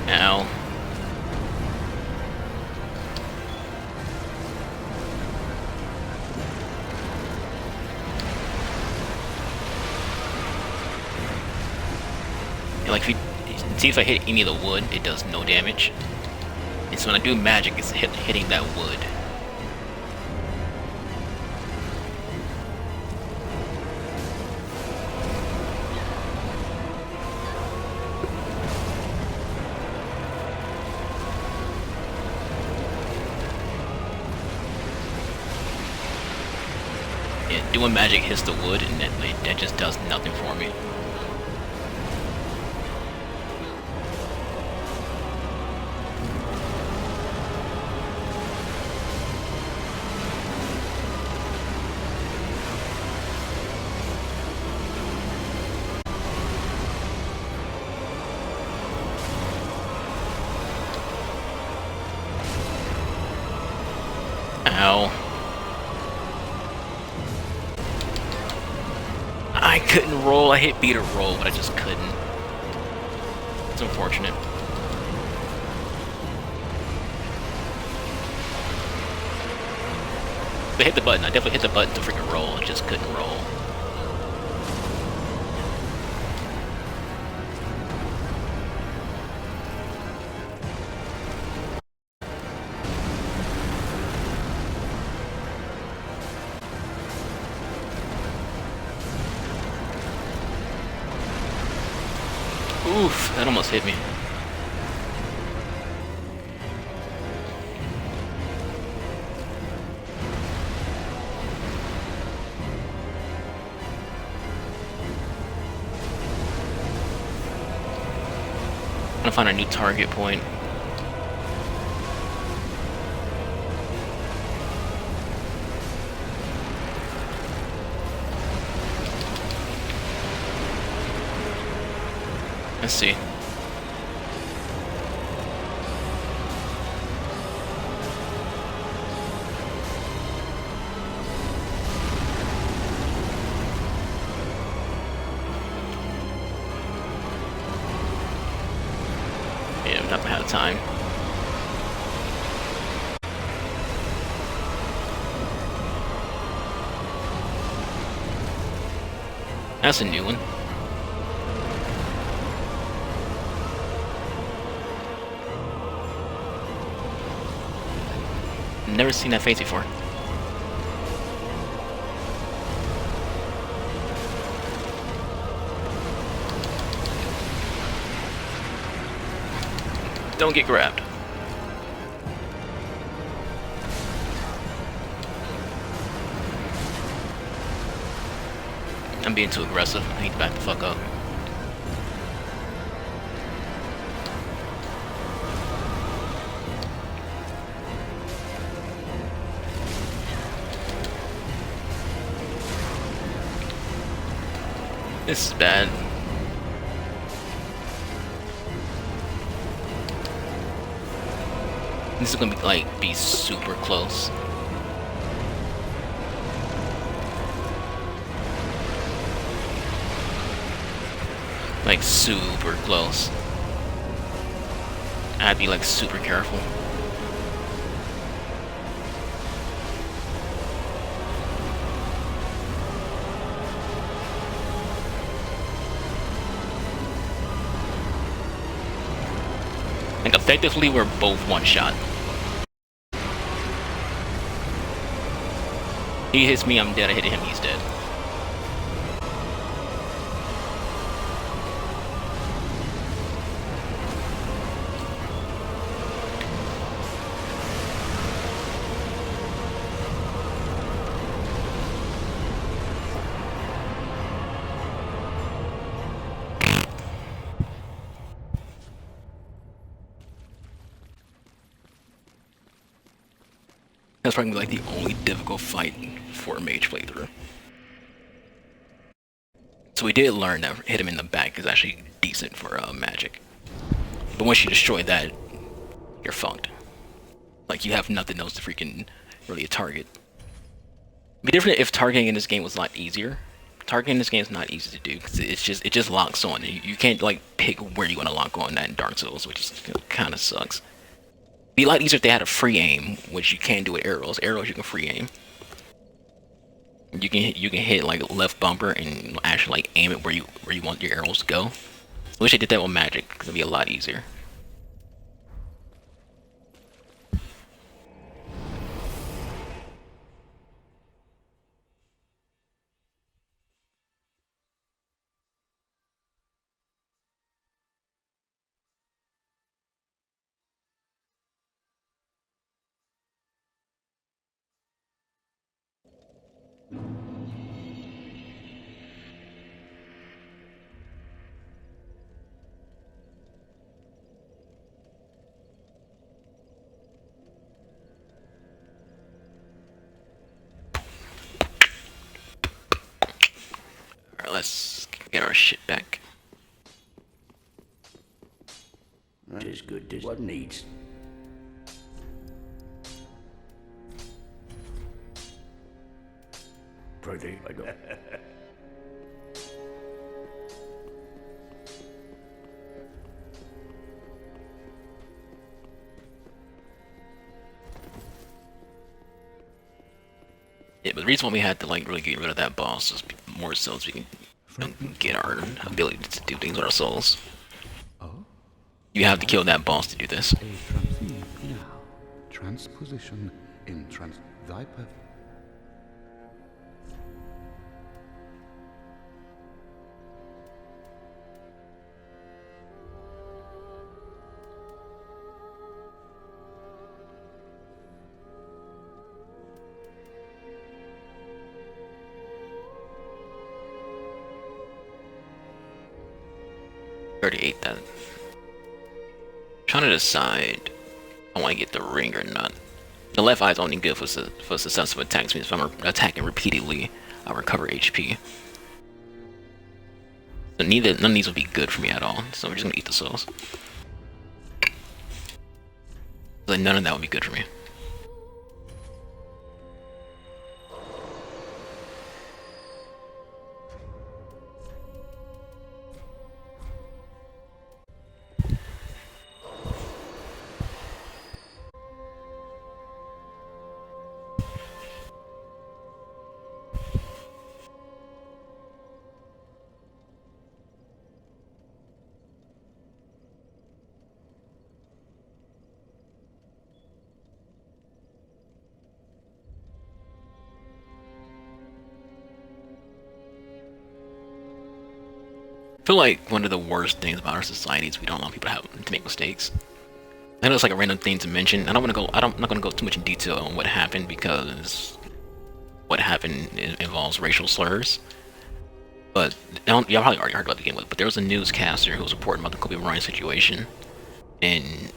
Ow. Yeah, like if you see if I hit any of the wood, it does no damage. And so when I do magic, it's hitting that wood. Yeah, doing magic hits the wood, and that just does nothing for me. Ow. I couldn't roll. I hit B to roll, but I just couldn't. It's unfortunate. If I hit the button, I definitely hit the button to freaking roll. I just couldn't roll. Oof, that almost hit me. I'm gonna find a new target point. Let's see. the time. That's a new one. Never seen that face before. Don't get grabbed. I'm being too aggressive. I need to back the fuck up. This is bad. This is gonna be like super close. Like super close. I'd be like super careful. Like effectively we're both one shot. He hits me, I'm dead. I hit him, he's dead. That's probably like the only difficult fight for a mage playthrough. So we did learn that hit him in the back is actually decent for magic. But once you destroy that, you're fucked. Like you have nothing else to freaking really target. It'd be different if targeting in this game was a lot easier. Targeting in this game is not easy to do because it just locks on. You can't like pick where you want to lock on that in Dark Souls, which kind of sucks. It'd be a lot easier if they had a free aim, which you can do with arrows. Arrows you can free aim. You can hit like left bumper and actually like aim it where you want your arrows to go. I wish they did that with magic, because it'd be a lot easier. Alright, let's get our shit back. That is good. This what needs. Pretty. I go. Yeah, but the reason why we had to like really get rid of that boss is more so we can get our ability to do things with our souls. You have to kill that boss to do this. Now, transposition in thy Already ate that. Trying to decide if I want to get the ring or not. The left eye is only good for successive attacks. Means if I'm attacking repeatedly, I'll recover HP. So none of these will be good for me at all. So we're just gonna eat the souls. Like none of that would be good for me. I feel like one of the worst things about our society is we don't allow people to make mistakes. I know it's like a random thing to mention. I'm not gonna go too much in detail on what happened because what happened involves racial slurs. But y'all probably already heard about the game, but there was a newscaster who was reporting about the Kobe Bryant situation, and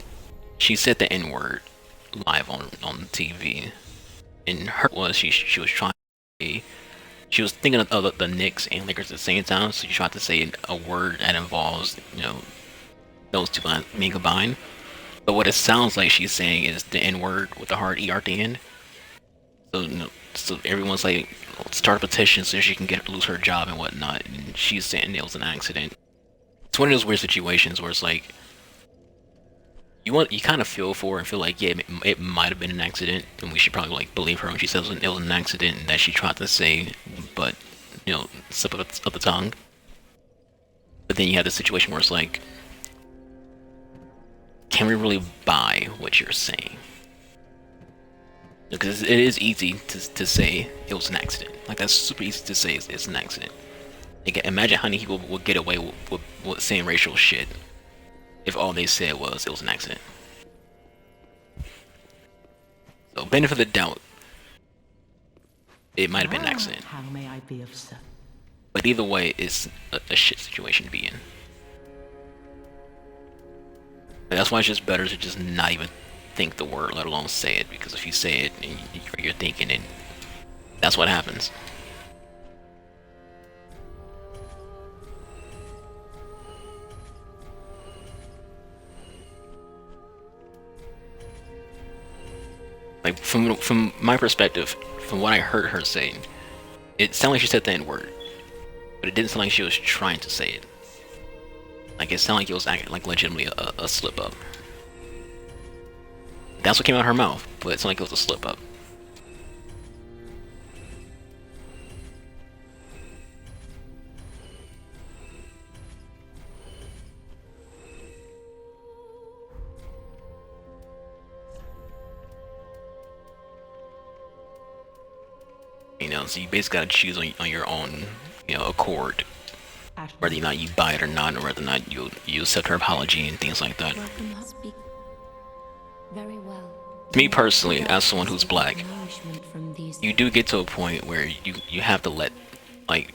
she said the N word live on TV. And her was she was trying to, she was thinking of the Knicks and Lakers at the same time, so she tried to say a word that involves those two being combined. But what it sounds like she's saying is the N word with the hard ER at the end. So so everyone's like, start a petition so she can lose her job and whatnot. And she's saying it was an accident. It's one of those weird situations where it's like you kind of feel for her and feel like, yeah, it might have been an accident, and we should probably like believe her when she says it was an accident that she tried to say, but slip of the tongue. But then you have the situation where it's like, can we really buy what you're saying? Because it is easy to say it was an accident. Like, that's super easy to say it's an accident. Like, imagine how many people would get away with saying racial shit if all they said was it was an accident. So, benefit of the doubt, it might have been an accident. How may I be of service? But either way, it's a shit situation to be in. And that's why it's just better to just not even think the word, let alone say it, because if you say it and you're thinking it, that's what happens. Like, from my perspective, from what I heard her saying, it sounded like she said the N-word, but it didn't sound like she was trying to say it. Like, it sounded like it was acting like legitimately a slip up. That's what came out of her mouth, but it sounded like it was a slip up. So you basically gotta choose on your own, accord, whether or not you buy it or not, or whether or not you accept her apology and things like that. Speak very well. Me personally, as someone who's black, you do get to a point where you have to let, like,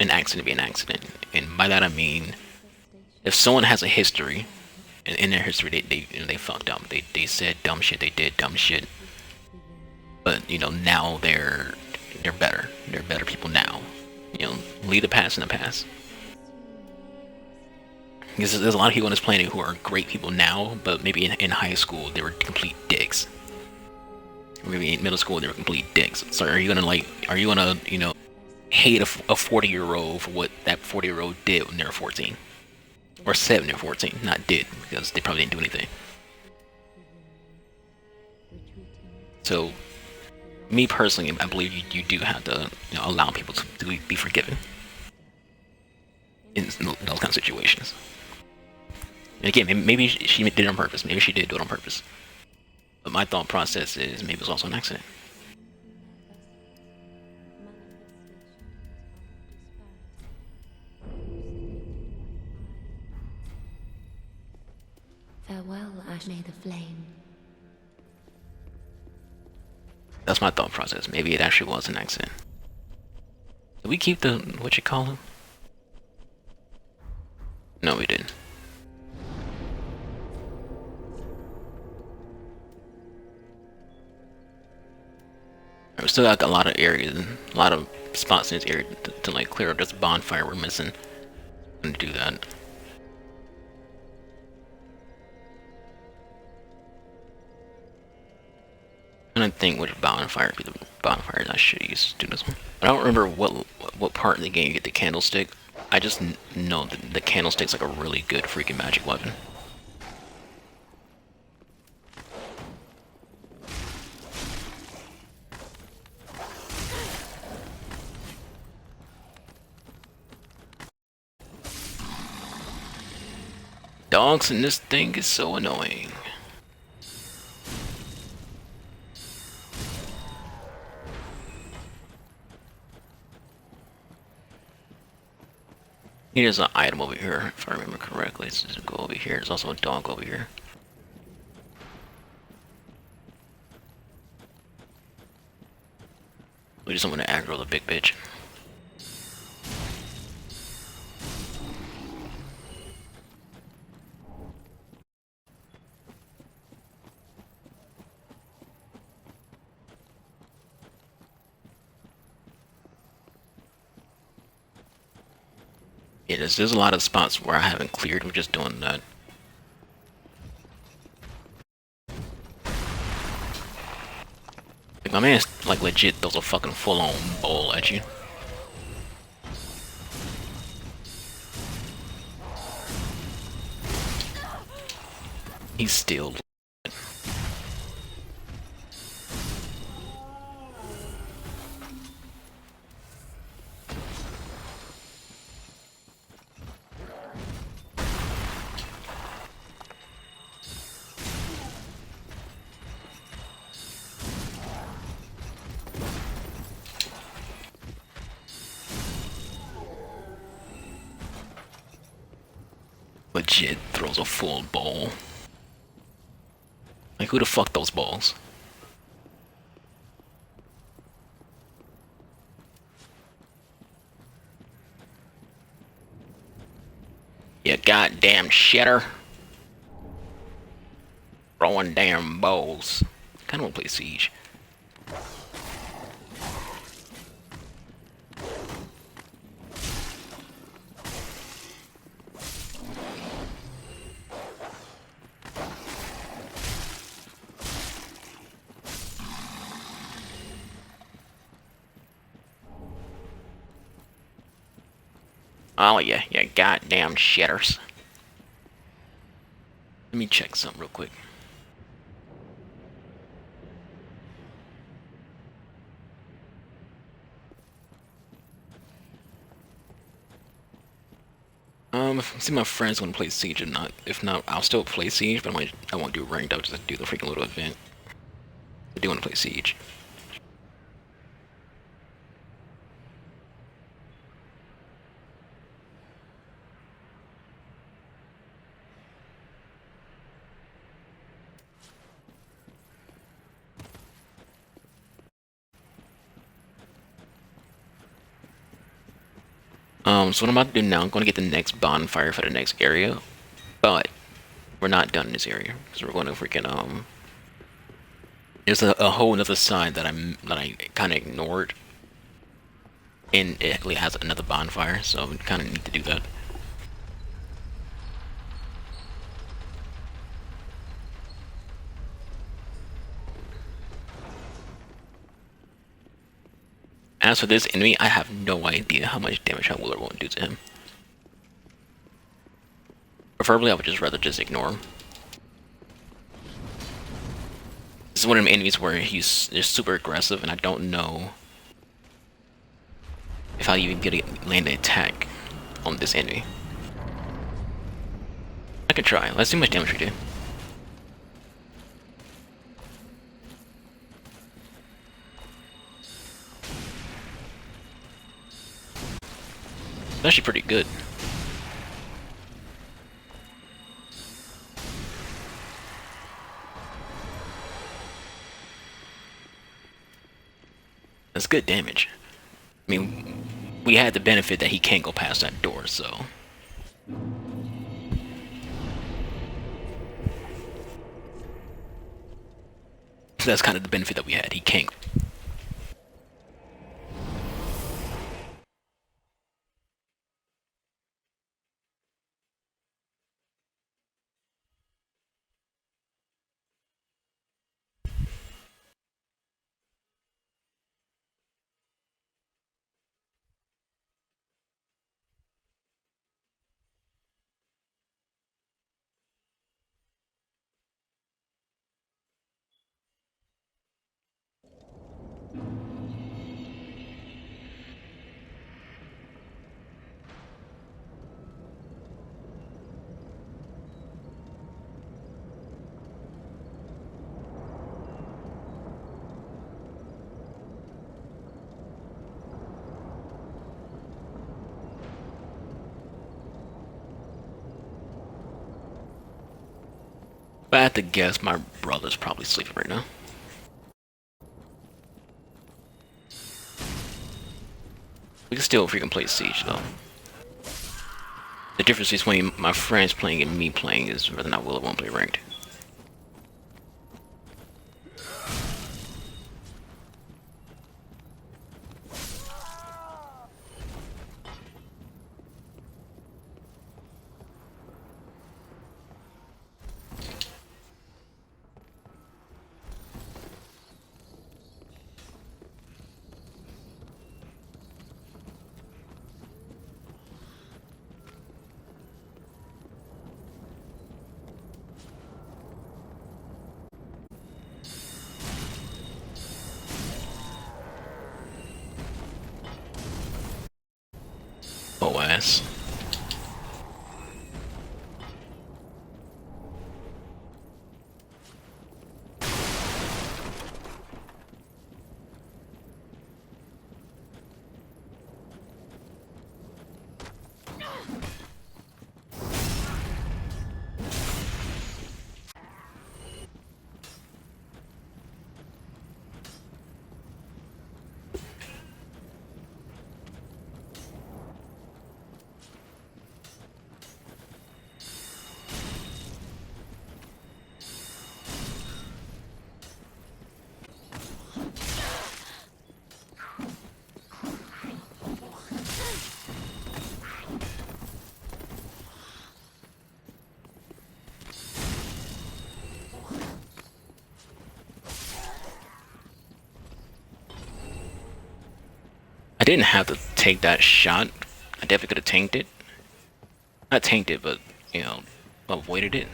an accident be an accident, and by that I mean, if someone has a history, and in their history they fucked up, they said dumb shit, they did dumb shit, but now they're better. They're better people now. Leave the past in the past. Because there's a lot of people on this planet who are great people now, but maybe in high school they were complete dicks. Or maybe in middle school they were complete dicks. So are you gonna hate a 40-year-old for what that 40-year-old did when they were 14? Or said when they were 14, not did, because they probably didn't do anything. So, me personally, I believe you do have to allow people to be forgiven in those kind of situations. And again, maybe she did it on purpose. Maybe she did do it on purpose. But my thought process is maybe it was also an accident. Farewell, Archangel the Flame. That's my thought process. Maybe it actually was an accident. Did we keep the what you call him? No, we didn't. We still got a lot of areas, a lot of spots in this area to like clear up. There's a bonfire we're missing. I'm gonna do that. I don't think which bonfire be the bonfire I should use to do this one. I don't remember what part in the game you get the candlestick. I just know that the candlestick's like a really good freaking magic weapon. Dogs in this thing is so annoying. Here's an item over here, if I remember correctly. Let's just go over here. There's also a dog over here. We just want to aggro the big bitch. Yeah, there's a lot of spots where I haven't cleared. We're just doing that. Like, my man's like legit throws a fucking full-on bowl at you. He's still legit throws a full bowl. Like, who the fuck those balls? You goddamn shitter. Throwing damn bowls. Kinda wanna play Siege. Oh yeah, you goddamn shitters. Let me check something real quick. If I see my friends want to play Siege or not. If not, I'll still play Siege, but I won't do ranked. I'll just do the freaking little event. I do want to play Siege. So what I'm about to do now, I'm going to get the next bonfire for the next area, but we're not done in this area because we're going to freaking There's a whole other side that I kind of ignored, and it actually has another bonfire, so we kind of need to do that. As for this enemy, I have no idea how much damage I will or won't do to him. Preferably, I would just rather just ignore him. This is one of them enemies where he's just super aggressive, and I don't know if I'll even get a land an attack on this enemy. I could try. Let's see how much damage we do. It's actually pretty good. That's good damage. I mean, we had the benefit that he can't go past that door, so. So that's kind of the benefit that we had. He can't. But I have to guess my brother's probably sleeping right now. We can still freaking play Siege though. The difference between my friends playing and me playing is whether or not will or won't play ranked. Oh ass. I didn't have to take that shot. I definitely could have tanked it. Not tanked it, but, you know, avoided it.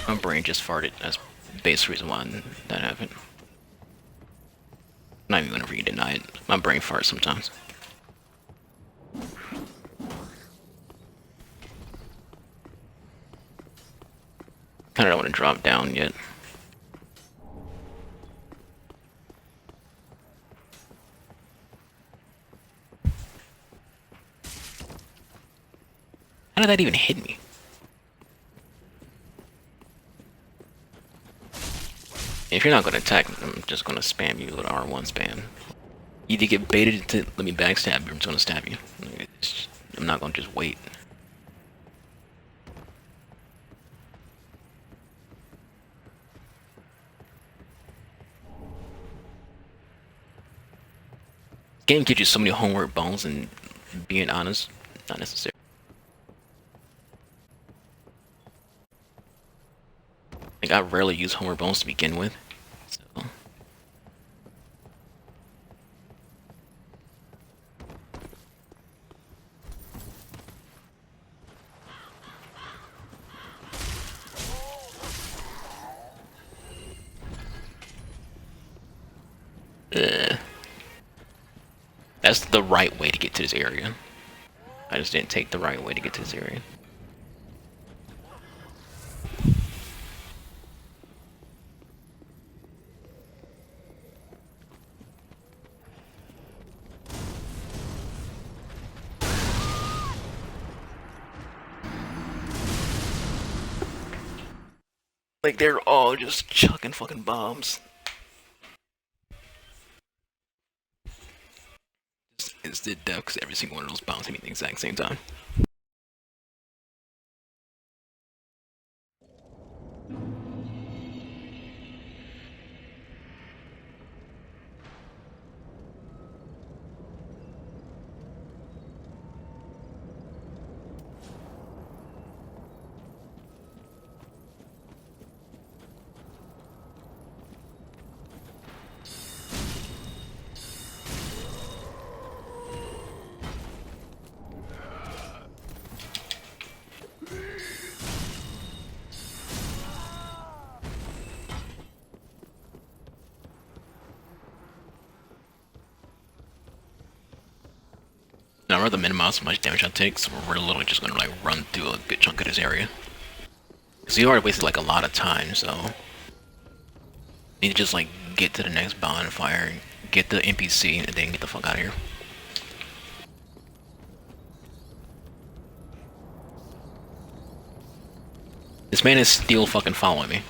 My brain just farted. That's the basic reason why that happened. Not even gonna re-deny it. My brain farts sometimes. Kinda don't want to drop down yet. How did that even hit me? If you're not gonna attack, I'm just gonna spam you with R1 spam. Either get baited to let me backstab you, or I'm just gonna stab you. I'm not gonna just wait. Game gives you so many homework bones, and being honest, not necessary. Like, I rarely use homework bones to begin with. So. That's the right way to get to this area. I just didn't take the right way to get to this area. Like, they're all just chucking fucking bombs. Just instant death because every single one of those bombs hit me at the exact same time. Now, I'd rather minimize how much damage I take, so we're literally just gonna like run through a good chunk of this area. Because we already wasted like a lot of time, so need to just like get to the next bonfire, get the NPC, and then get the fuck out of here. This man is still fucking following me.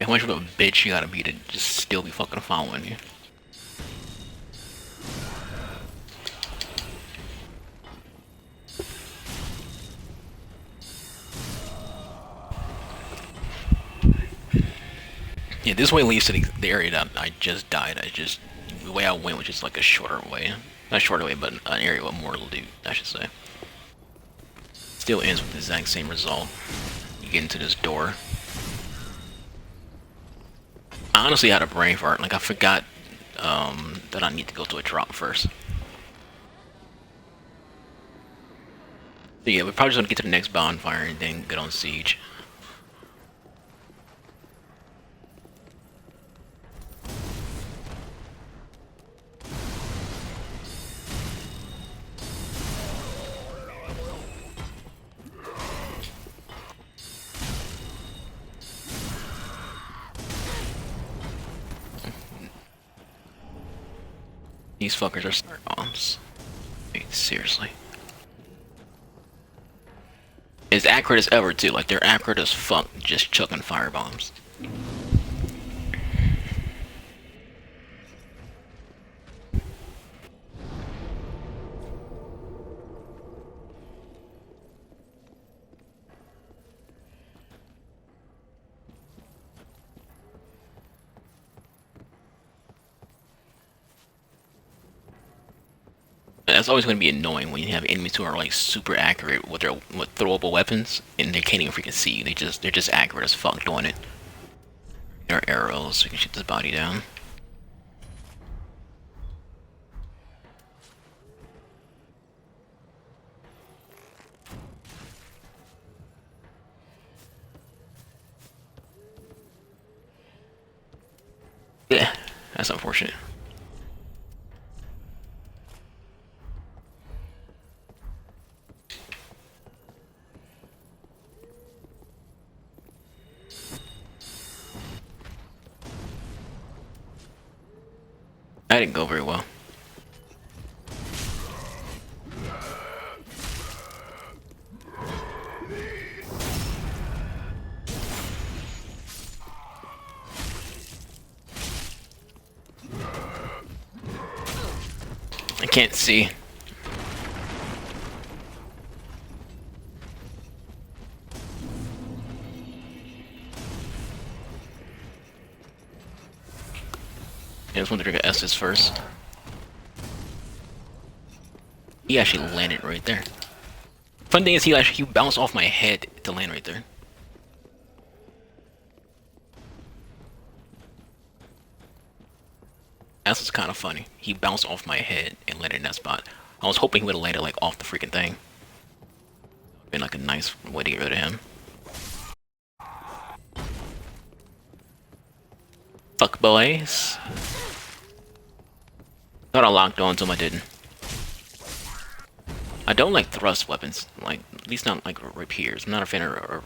How much of a bitch you gotta be to just still be fucking following you? Yeah, this way leads to the area that I just died. The way I went was just like a shorter way. Not a shorter way, but an area with more loot, I should say. Still ends with the exact same result. You get into this door. I honestly had a brain fart. Like, I forgot that I need to go to a drop first. So yeah, we're probably just gonna get to the next bonfire and then get on siege. These fuckers are smart bombs. Wait, seriously. As accurate as ever too, like they're accurate as fuck, just chucking fire bombs. That's always going to be annoying when you have enemies who are like super accurate with their throwable weapons, and they can't even freaking see you. They're just accurate as fuck doing it. There are arrows, so we can shoot this body down. Yeah, that's unfortunate. That didn't go very well. I can't see. I just want to drink an Estus first. He actually landed right there. Fun thing is he bounced off my head to land right there. That's what's kind of funny. He bounced off my head and landed in that spot. I was hoping he would have landed like off the freaking thing. Been like a nice way to get rid of him. Fuck boys. Thought I locked on to him, I didn't. I don't like thrust weapons, like at least not like rapiers. I'm not a fan of.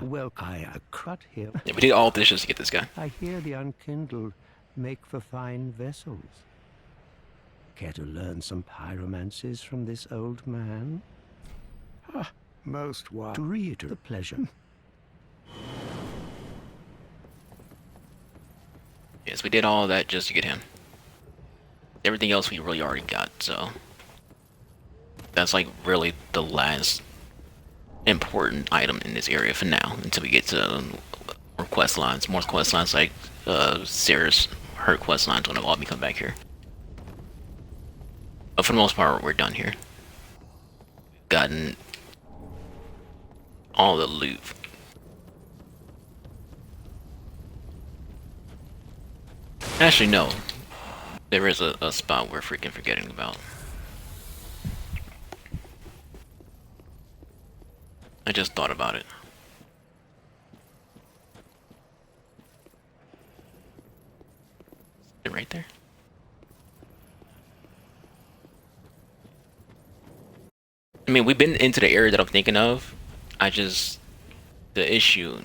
Well, I cut here. Yeah, we did all this just to get this guy. I hear the unkindled make for fine vessels. Care to learn some pyromancies from this old man? Most wise. To reiterate the pleasure. Yes, we did all that just to get him. Everything else we really already got, so that's like really the last important item in this area for now, until we get to more quest lines. More quest lines like Sarah's, her quest lines when all we come back here. But for the most part, we're done here. Gotten all the loot. Actually, no. There is a spot we're freaking forgetting about. I just thought about it. Is it right there? I mean, we've been into the area that I'm thinking of. I just the issue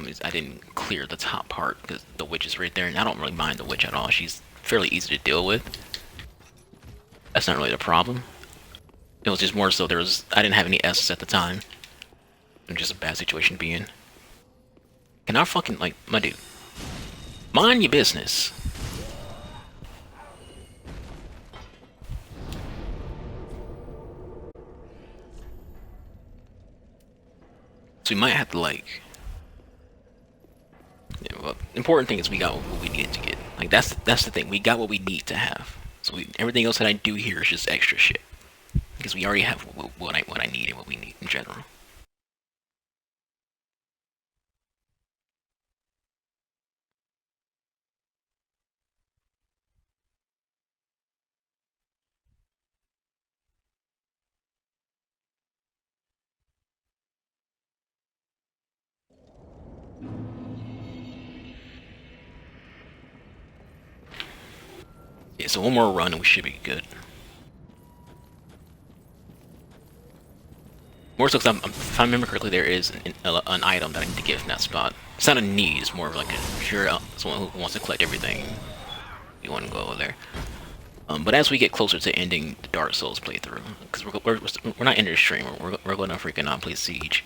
is I didn't clear the top part because the witch is right there, and I don't really mind the witch at all. She's fairly easy to deal with. That's not really the problem. It was just more so I didn't have any S's at the time. And just a bad situation to be in. Can I fucking like my dude? Mind your business. So we might have to like. Yeah, well, important thing is we got what we needed to get. Like that's the thing. We got what we need to have. So everything else that I do here is just extra shit because we already have what I need and what we need in general. Yeah, so one more run and we should be good. More so because if I remember correctly, there is an item that I need to get from that spot. It's not a need, it's more of like if you're someone who wants to collect everything, you want to go over there. But as we get closer to ending the Dark Souls playthrough, because we're not ending the stream, we're going to freaking play Siege.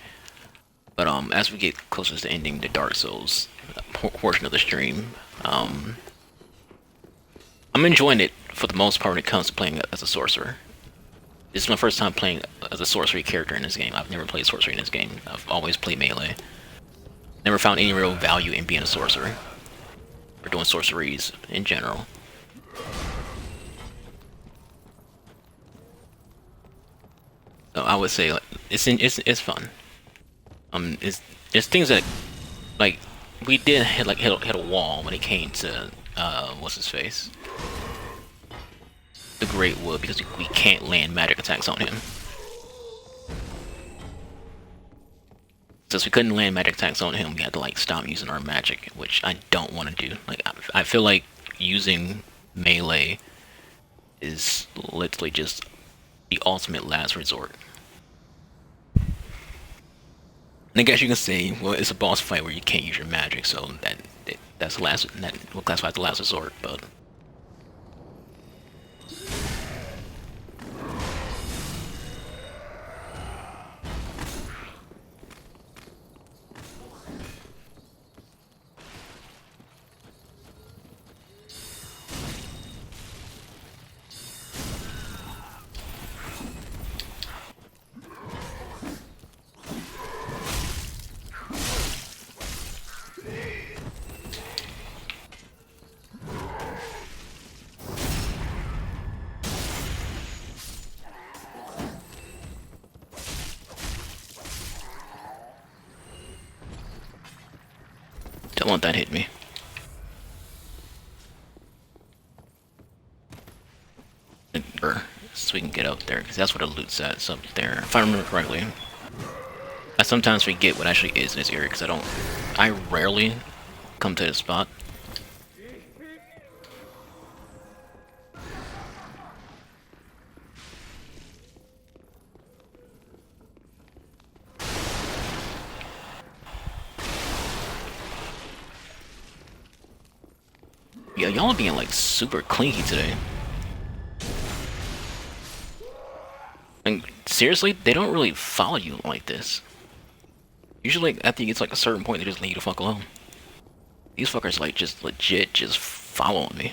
But as we get closer to ending the Dark Souls portion of the stream, I'm enjoying it for the most part when it comes to playing as a sorcerer. This is my first time playing as a sorcery character in this game. I've never played sorcery in this game. I've always played melee. Never found any real value in being a sorcerer. Or doing sorceries in general. So I would say like, it's fun. It's things that like we did hit a wall when it came to what's his face? The Great Wood, because we can't land magic attacks on him. Since we couldn't land magic attacks on him, we had to like stop using our magic, which I don't want to do. Like I feel like using melee is literally just the ultimate last resort. And I guess you can say, well, it's a boss fight where you can't use your magic, so that's the last. We'll classify as the last resort, but. Don't want that to hit me. So we can get up there, because that's where the loot's at. It's up there. If I remember correctly. I sometimes forget what actually is in this area, because I rarely come to this spot. Yeah, y'all are being like super clinky today. And seriously, they don't really follow you like this. Usually, after you get to like a certain point, they just leave you the fuck alone. These fuckers like just legit just following me.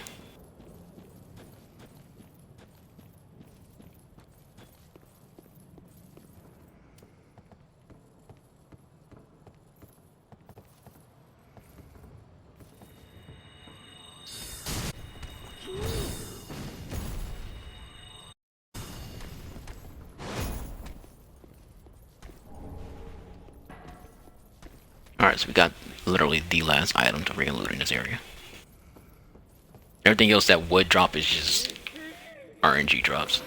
Alright, so we got literally the last item to bring and loot in this area. Everything else that would drop is just RNG drops.